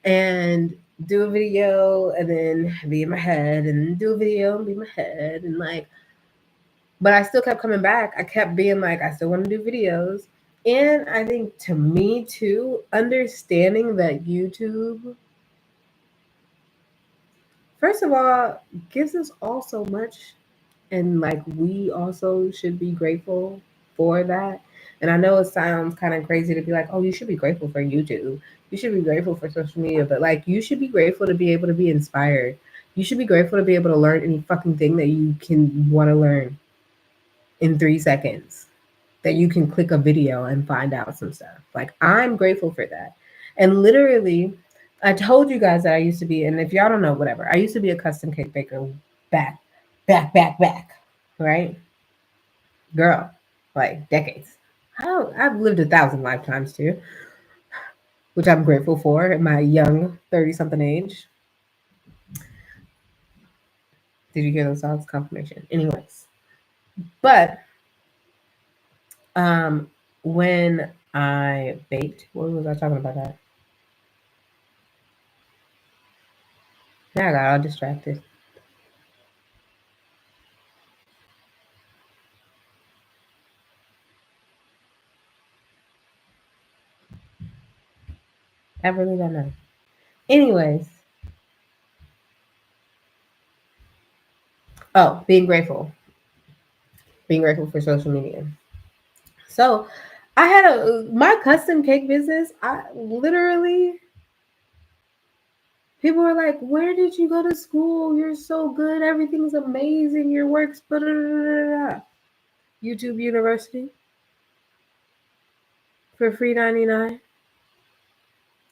And do a video and then be in my head and do a video and be in my head and like, but I still kept coming back. I kept being like, I still want to do videos. And I think to me too, understanding that YouTube, first of all, gives us all so much. And like, we also should be grateful for that. And I know it sounds kind of crazy to be like, oh, you should be grateful for YouTube. You should be grateful for social media. But like, you should be grateful to be able to be inspired. You should be grateful to be able to learn any fucking thing that you can want to learn in 3 seconds, that you can click a video and find out some stuff. Like, I'm grateful for that. And literally, I told you guys that I used to be, and if y'all don't know, whatever, I used to be a custom cake baker back, back, right? Girl, like decades. I've lived 1,000 lifetimes too, which I'm grateful for at my young 30 something age. Did you hear those sounds? Confirmation. Anyways, but um, when I baked, what was I talking about that? Now I got all distracted. I really don't know. Anyways, oh, being grateful for social media. So I had my custom cake business. I literally, people were like, "Where did you go to school? You're so good. Everything's amazing. Your work's blah, blah, blah, blah." YouTube University for free 99.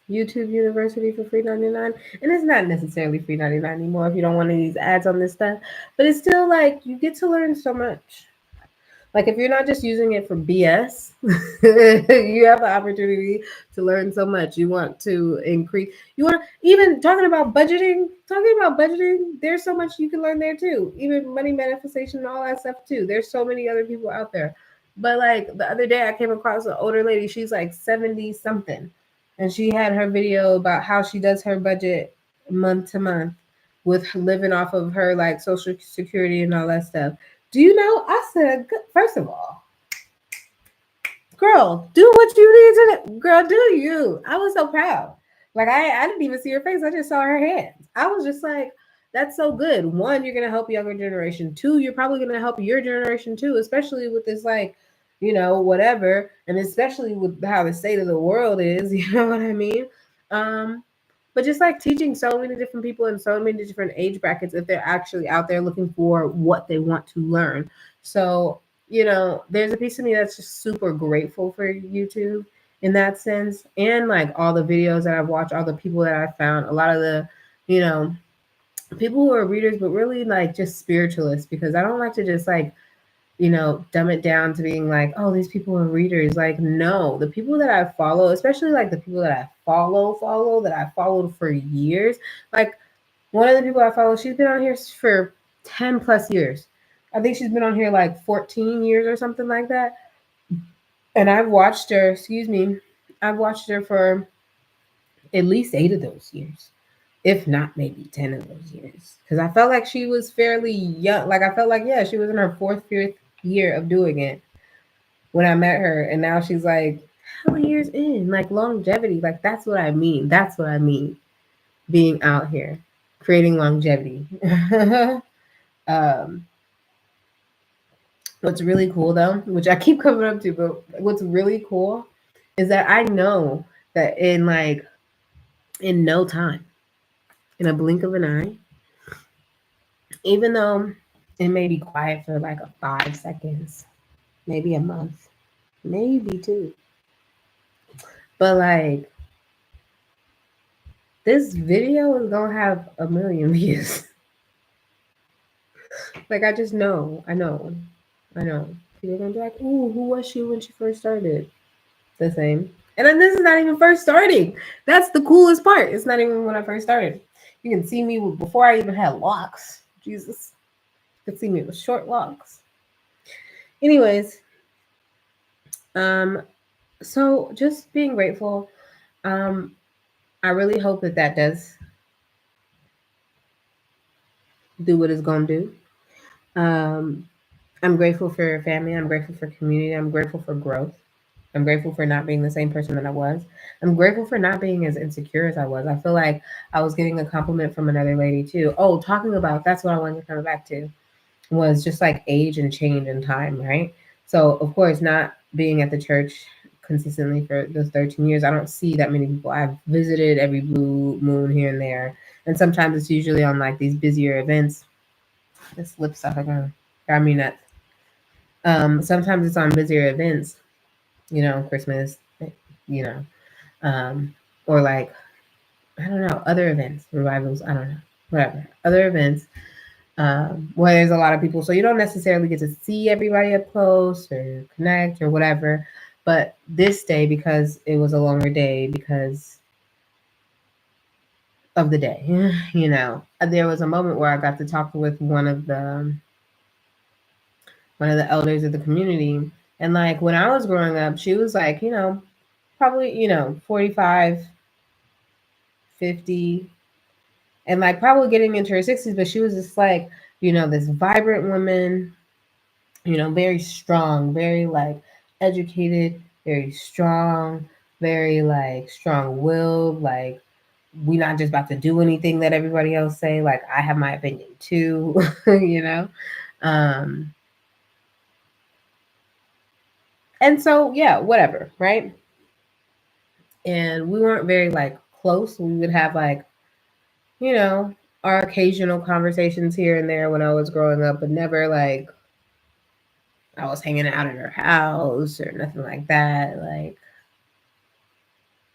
YouTube University for free 99. And it's not necessarily free 99 anymore if you don't want any of these ads on this stuff. But it's still like you get to learn so much. Like if you're not just using it for BS, you have the opportunity to learn so much. You want to increase. You want to even talking about budgeting. Talking about budgeting. There's so much you can learn there too. Even money manifestation and all that stuff too. There's so many other people out there. But like the other day, I came across an older lady. She's like 70 something, and she had her video about how she does her budget month to month with living off of her like social security and all that stuff. Do you know? I said, first of all, girl, do what you need to do. Girl, do you. I was so proud. Like, I didn't even see her face. I just saw her hands. I was just like, that's so good. One, you're going to help younger generation. Two, you're probably going to help your generation too, especially with this, like, whatever. And especially with how the state of the world is. You know what I mean? Um, but just like teaching so many different people in so many different age brackets if they're actually out there looking for what they want to learn. So, there's a piece of me that's just super grateful for YouTube in that sense. And like all the videos that I've watched, all the people that I've found, a lot of the, you know, people who are readers, but really like just spiritualists, because I don't like to just like, dumb it down to being like, oh, these people are readers. Like, no, the people that I follow, especially like the people that I follow, that I followed for years. Like, one of the people I follow, she's been on here for 10 plus years. I think she's been on here like 14 years or something like that. And I've watched her for at least 8 of those years, if not maybe 10 of those years. Because I felt like she was fairly young. Like, I felt like, yeah, she was in her fourth, fifth year of doing it when I met her. And now she's like, how many years in? Like, longevity. Like, that's what I mean. That's what I mean. Being out here, creating longevity. um, What's really cool though, which I keep coming up to, but what's really cool is that I know that in no time, in a blink of an eye, even though it may be quiet for like a 5 seconds, maybe a month, maybe two, but like this video is gonna have a million views. Like I just know, I know. People are gonna be like, "Ooh, who was she when she first started?" The same. And then this is not even first starting. That's the coolest part. It's not even when I first started. You can see me before I even had locks. Jesus, you can see me with short locks. Anyways, um, so just being grateful. Um, I really hope that that does do what it's gonna do. Um, I'm grateful for family. I'm grateful for community. I'm grateful for growth. I'm grateful for not being the same person that I was. I'm grateful for not being as insecure as I was. I feel like I was getting a compliment from another lady too. Oh, talking about that's what I wanted to come back to was just like age and change and time, right? So of course, not being at the church consistently for those 13 years, I don't see that many people. I've visited every blue moon here and there, and sometimes it's usually on like these busier events. This lip stuff again. I mean that. Sometimes it's on busier events, Christmas, you know, um, or like I don't know, other events, revivals, I don't know, whatever, other events where there's a lot of people. So you don't necessarily get to see everybody up close or connect or whatever. But this day, because it was a longer day, because of the day, there was a moment where I got to talk with one of the elders of the community. And like when I was growing up, she was like, probably, 45, 50, and like probably getting into her 60s, but she was just like, this vibrant woman, very strong, very like educated, very strong, very like strong willed, like we not just about to do anything that everybody else say, like I have my opinion too, you know? Um and so yeah, whatever, right? And we weren't very like close. We would have like, you know, our occasional conversations here and there when I was growing up, but never like I was hanging out at her house or nothing like that. Like,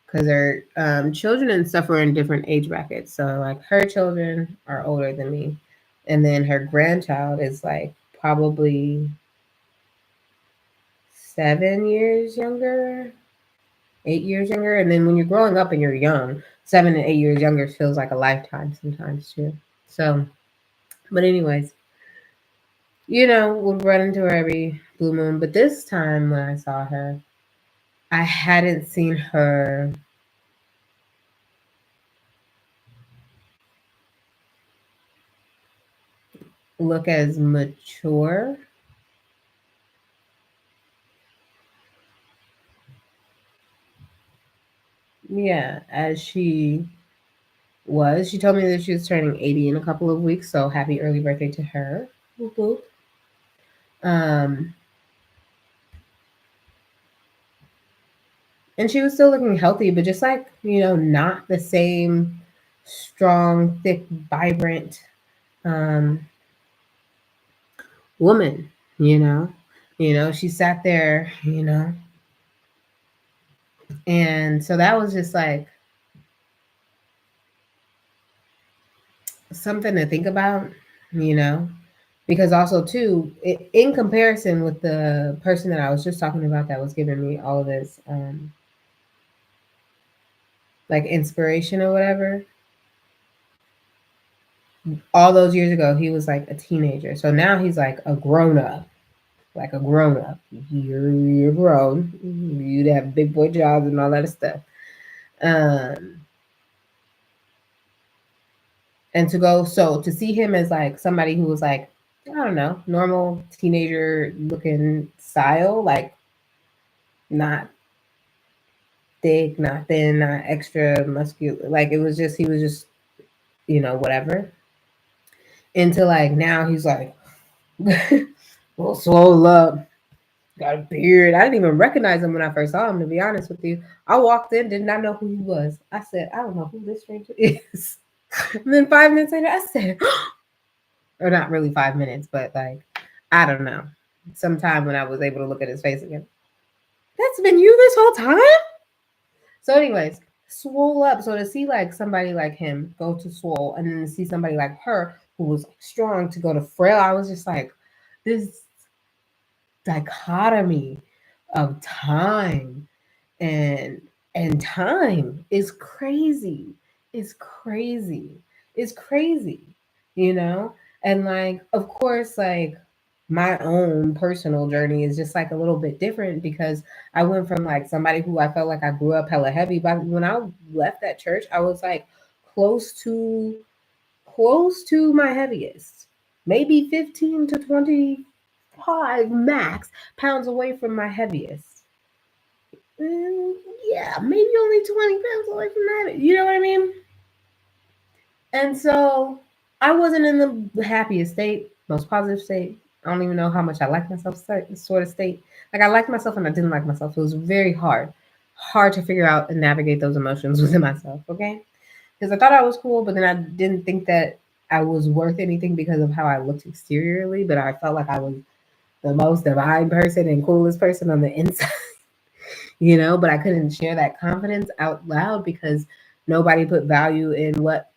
because her children and stuff were in different age brackets. So, like, her children are older than me. And then her grandchild is like probably 7 years younger, 8 years younger. And then when you're growing up and you're young, 7 and 8 years younger feels like a lifetime sometimes too. So, but anyways, would run into her every blue moon. But this time when I saw her, I hadn't seen her look as mature. Yeah, as she was. She told me that she was turning 80 in a couple of weeks, so happy early birthday to her. Whoop, whoop. Um, and she was still looking healthy, but just like, not the same strong, thick, vibrant um, woman, you know. She sat there, and so that was just like something to think about, you know, because also too, in comparison with the person that I was just talking about that was giving me all of this, like inspiration or whatever. All those years ago, he was like a teenager. So now he's like a grown up, like a grown up. You're grown. You'd have big boy jobs and all that stuff. Um, and to see him as like somebody who was like, I don't know, normal teenager looking style, like not thick, not thin, not extra muscular. Like he was just, whatever. Into like now he's like Well, swole up, got a beard. I didn't even recognize him when I first saw him, to be honest with you. I walked in, did not know who he was. I said, I don't know who this stranger is. And then 5 minutes later, I said, or not really 5 minutes, but like, I don't know. Sometime when I was able to look at his face again. That's been you this whole time? So, anyways, swole up. So to see like somebody like him go to swole, and then to see somebody like her who was like strong to go to frail, I was just like, this dichotomy of time and time is crazy. It's crazy. It's crazy, you know? And like, of course, like my own personal journey is just like a little bit different because I went from like somebody who I felt like I grew up hella heavy, but when I left that church, I was like close to my heaviest. Maybe 15 to 25 max pounds away from my heaviest. Mm, yeah, maybe only 20 pounds away from that. You know what I mean? And so I wasn't in the happiest state, most positive state. I don't even know how much I like myself, sort of state. Like I liked myself and I didn't like myself. It was very hard to figure out and navigate those emotions within myself. Okay, because I thought I was cool, but then I didn't think that I was worth anything because of how I looked exteriorly. But I felt like I was the most divine person and coolest person on the inside. But I couldn't share that confidence out loud because nobody put value in what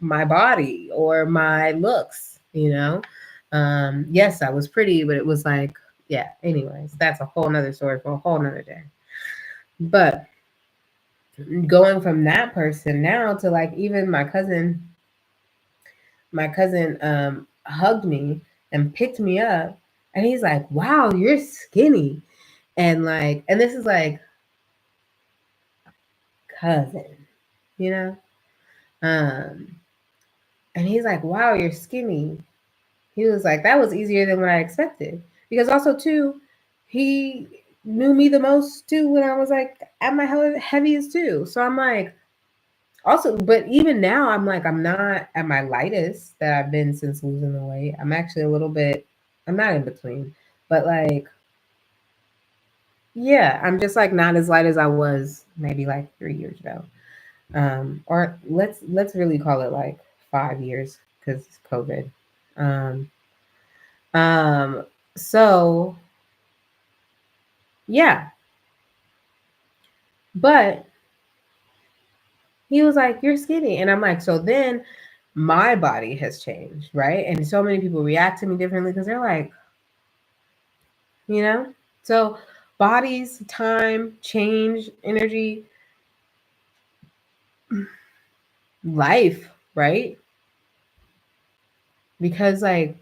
my body or my looks. Yes, I was pretty, but it was like, yeah, anyways, that's a whole nother story for a whole nother day. But going from that person now to like even my cousin hugged me and picked me up and he's like, wow, you're skinny. And this is like cousin, you know? Um, and he's like, wow, you're skinny. He was like, that was easier than what I expected. Because also, too, he knew me the most, too, when I was like at my heaviest, too. So I'm like, also, but even now, I'm like, I'm not at my lightest that I've been since losing the weight. I'm actually a little bit, I'm not in between, but like, yeah, I'm just like not as light as I was maybe like 3 years ago. Or let's really call it like 5 years because it's COVID. Um, um, so yeah, but he was like, "You're skinny," and I'm like, so then my body has changed, right? And so many people react to me differently because they're like, you know, so bodies, time, change, energy, life, right? Because like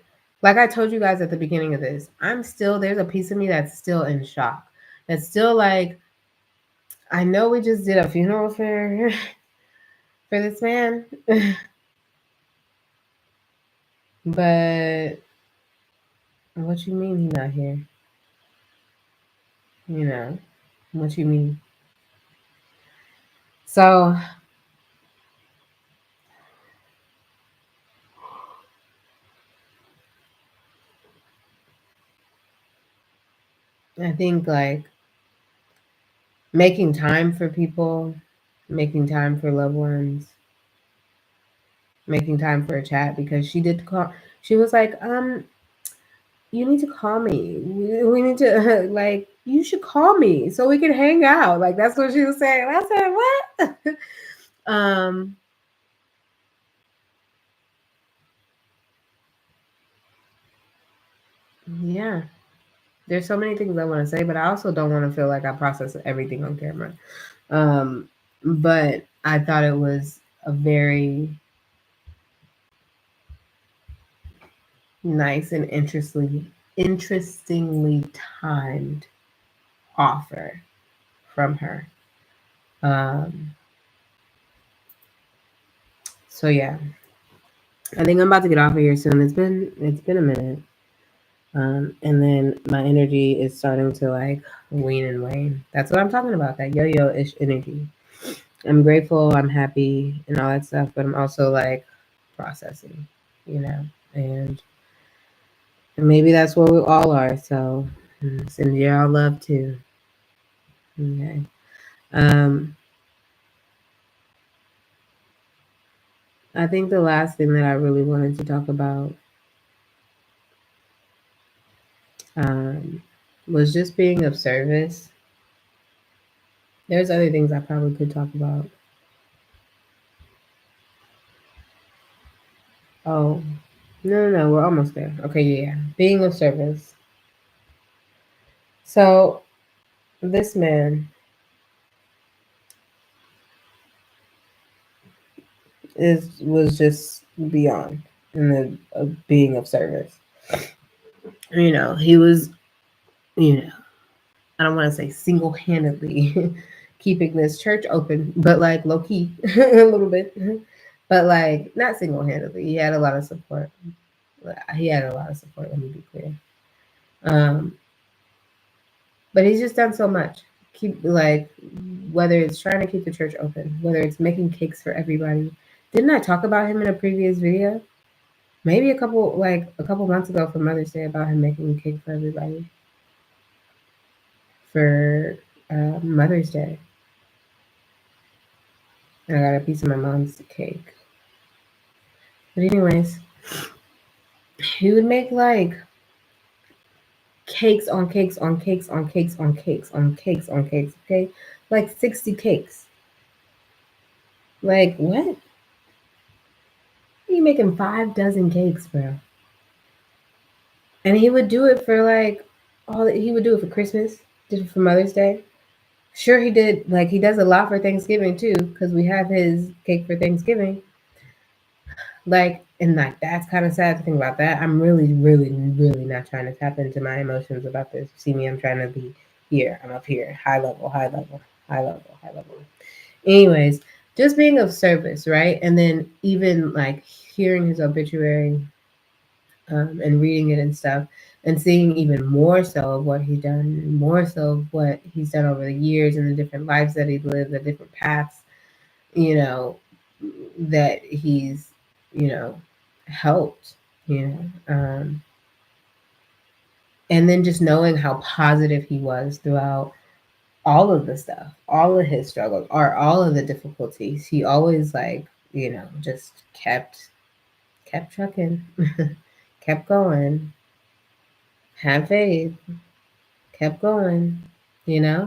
I told you guys at the beginning of this, there's a piece of me that's still in shock. That's still like, I know we just did a funeral for for this man, but what you mean he not here? You know, what you mean? So I think like making time for people, making time for loved ones, making time for a chat because she did call. She was like, you need to call me. We need to like you should call me so we can hang out. Like that's what she was saying. I said, what? um, yeah. There's so many things I want to say, but I also don't want to feel like I process everything on camera. Um, but I thought it was a very nice and interestingly timed offer from her. Um, so yeah, I think I'm about to get off of here soon. It's been a minute. And then my energy is starting to like wane and wane. That's what I'm talking about. That yo-yo ish energy. I'm grateful. I'm happy and all that stuff, but I'm also like processing, you know. And And maybe that's where we all are. So send y'all love too. Okay. Um, I think the last thing that I really wanted to talk about um, was just being of service. There's other things I probably could talk about. Oh, no, we're almost there. Okay, yeah. Being of service. So, this man was just beyond in the being of service. He was, you know, I don't want to say single handedly keeping this church open, but like low key a little bit. But like not single handedly. He had a lot of support. He had a lot of support, let me be clear. Um, but he's just done so much. Keep like whether it's trying to keep the church open, whether it's making cakes for everybody. Didn't I talk about him in a previous video? Maybe a couple months ago for Mother's Day about him making a cake for everybody for Mother's Day. And I got a piece of my mom's cake. But anyways, he would make like cakes on cakes on cakes on cakes on cakes on cakes on cakes, okay? Like 60 cakes. Like what? You making 5 dozen cakes, bro. And he would do it for like he would do it for Christmas, did it for Mother's Day. Sure he did, like he does a lot for Thanksgiving too, because we have his cake for Thanksgiving. Like, and like that's kind of sad to think about that. I'm really, really, really not trying to tap into my emotions about this. You see me, I'm trying to be here. I'm up here. High level, high level, high level, high level. Anyways, just being of service, right? And then even like hearing his obituary and reading it and stuff, and seeing even more so of what he's done, more so of what he's done over the years and the different lives that he lived, the different paths, you know, that he's, you know, helped, you know, and then just knowing how positive he was throughout all of the stuff, all of his struggles, or all of the difficulties. He always like, just kept trucking, kept going, had faith, kept going, you know?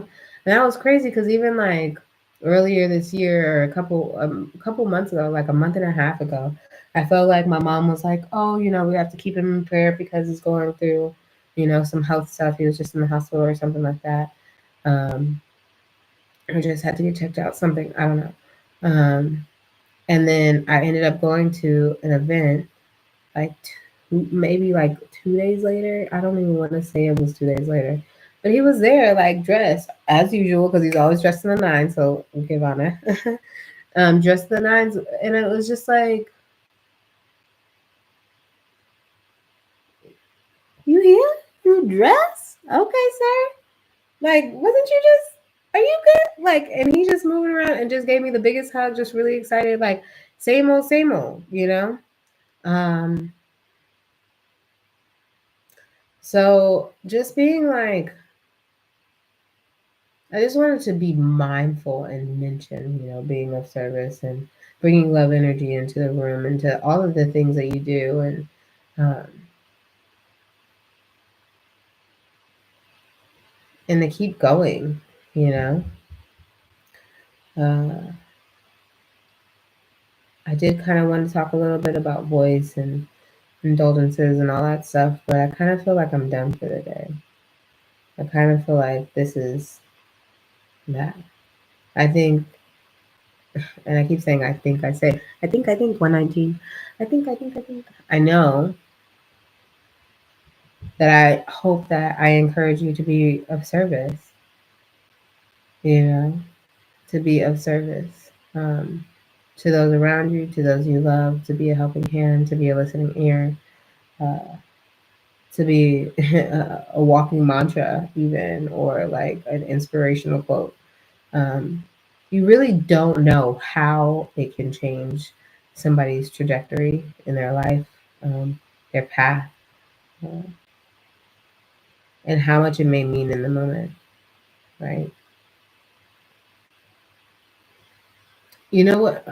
And that was crazy because even like earlier this year or a couple months ago, like a month and a half ago, I felt like my mom was like, "Oh, we have to keep him in prayer because he's going through, some health stuff. He was just in the hospital or something like that. Um, or just had to get checked out, something, I don't know." And then I ended up going to an event like maybe like 2 days later. I don't even want to say it was 2 days later, but he was there like dressed as usual because he's always dressed in the nines. So give honor, dressed in the nines, and it was just like, "You here? You dress? Okay, sir. Like, wasn't you just? Are you good?" Like, and he just moving around and just gave me the biggest hug, just really excited, like same old, you know. Um, so just being like, I just wanted to be mindful and mention, being of service and bringing love energy into the room, into all of the things that you do, um, and to keep going. You know, uh, I did kind of want to talk a little bit about voice and indulgences and all that stuff, but I kind of feel like I'm done for the day. I kind of feel like this is that. I think, and I keep saying I think 119. I think. I know that I hope that I encourage you to be of service, you know, to be of service to those around you, to those you love, to be a helping hand, to be a listening ear, uh, to be a walking mantra, even, or like an inspirational quote. Um, you really don't know how it can change somebody's trajectory in their life, their path. uh, and how much it may mean in the moment, right? You know what?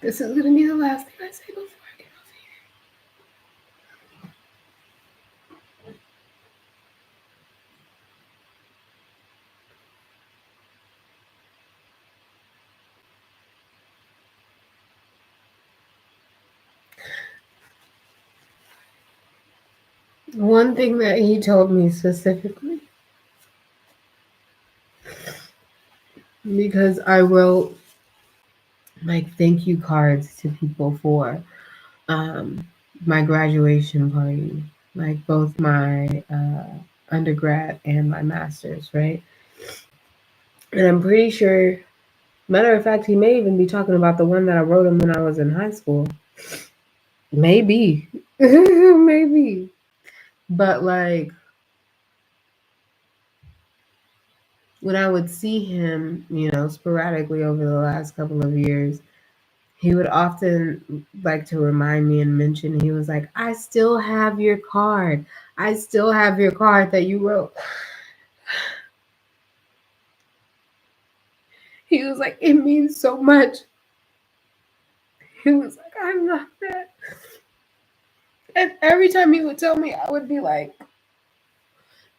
This is gonna be the last thing I say before I get off here. One thing that he told me specifically, because I wrote like thank you cards to people for um, my graduation party, like both my undergrad and my master's, right? And I'm pretty sure, matter of fact, he may even be talking about the one that I wrote him when I was in high school. Maybe. Maybe. But like when I would see him, sporadically over the last couple of years, he would often like to remind me and mention, he was like, I still have your card. I still have your card that you wrote. He was like, it means so much. He was like, I love that. And every time he would tell me, I would be like,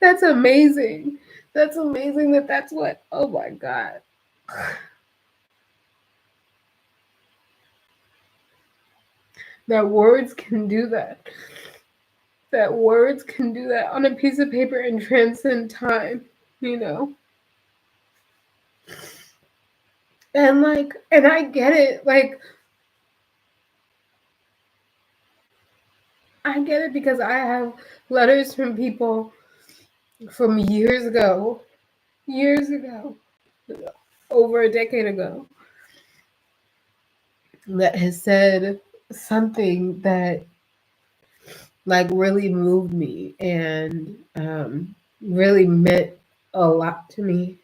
that's amazing. That's amazing that's what, oh my God. That words can do that. That words can do that on a piece of paper and transcend time, you know? And I get it. Like, I get it because I have letters from people from years ago, over a decade ago, that has said something that like really moved me and really meant a lot to me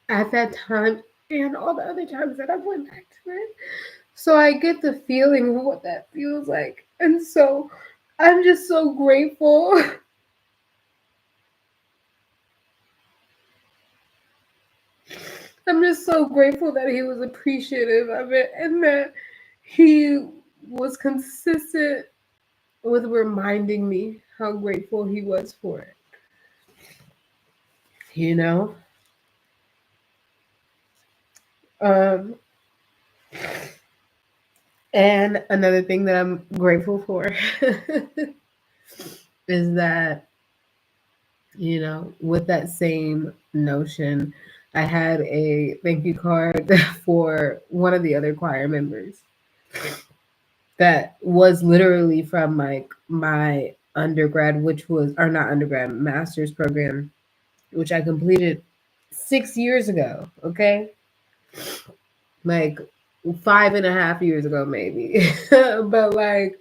at that time and all the other times that I've went back to it. So I get the feeling of what that feels like. And so I'm just so grateful. I'm just so grateful that he was appreciative of it and that he was consistent with reminding me how grateful he was for it. You know? Um, and another thing that I'm grateful for is that, with that same notion, I had a thank you card for one of the other choir members that was literally from like my undergrad, which was, or not undergrad, master's program, which I completed 6 years ago. Okay. Like 5.5 years ago, maybe. But like,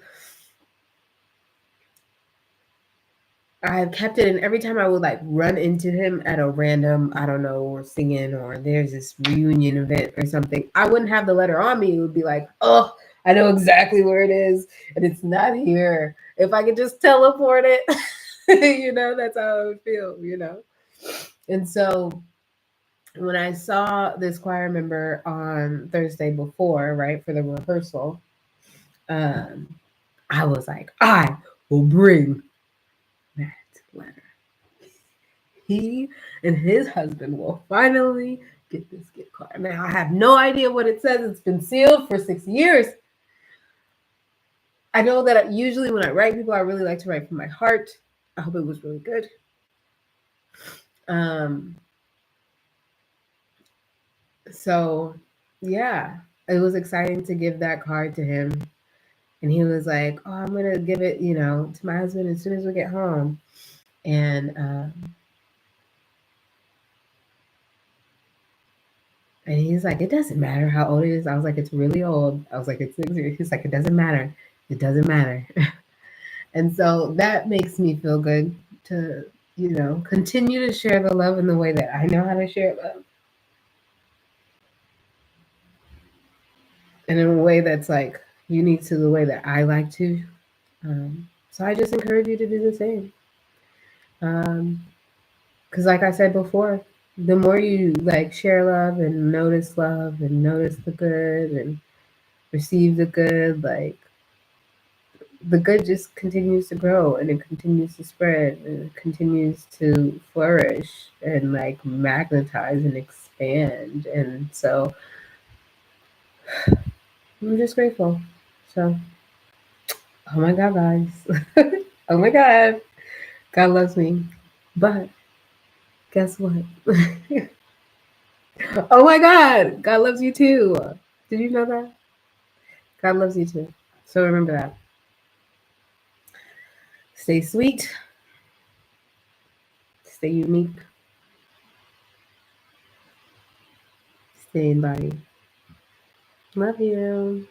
I've kept it, and every time I would like run into him at a random, I don't know, or singing, or there's this reunion event or something, I wouldn't have the letter on me. It would be like, oh, I know exactly where it is, and it's not here. If I could just teleport it, that's how I would feel. And so when I saw this choir member on Thursday before, right, for the rehearsal, um, I was like, I will bring that letter. He and his husband will finally get this gift card. Now, I have no idea what it says. It's been sealed for 6 years. I know that usually when I write people, I really like to write from my heart. I hope it was really good. So, yeah, it was exciting to give that card to him. And he was like, oh, I'm going to give it, to my husband as soon as we get home. And he's like, it doesn't matter how old it is. I was like, it's really old. I was like, it's 6 years. He's like, it doesn't matter. It doesn't matter. And so that makes me feel good to, continue to share the love in the way that I know how to share love. and in a way that's like unique to the way that I like to. So I just encourage you to do the same. Because, like I said before, the more you like share love and notice the good and receive the good, like the good just continues to grow and it continues to spread and it continues to flourish and like magnetize and expand. And so I'm just grateful. So, oh my God, guys. Oh my God. God loves me. But guess what? Oh my God. God loves you too. Did you know that? God loves you too. So remember that. Stay sweet, stay unique, stay embodied. Love you.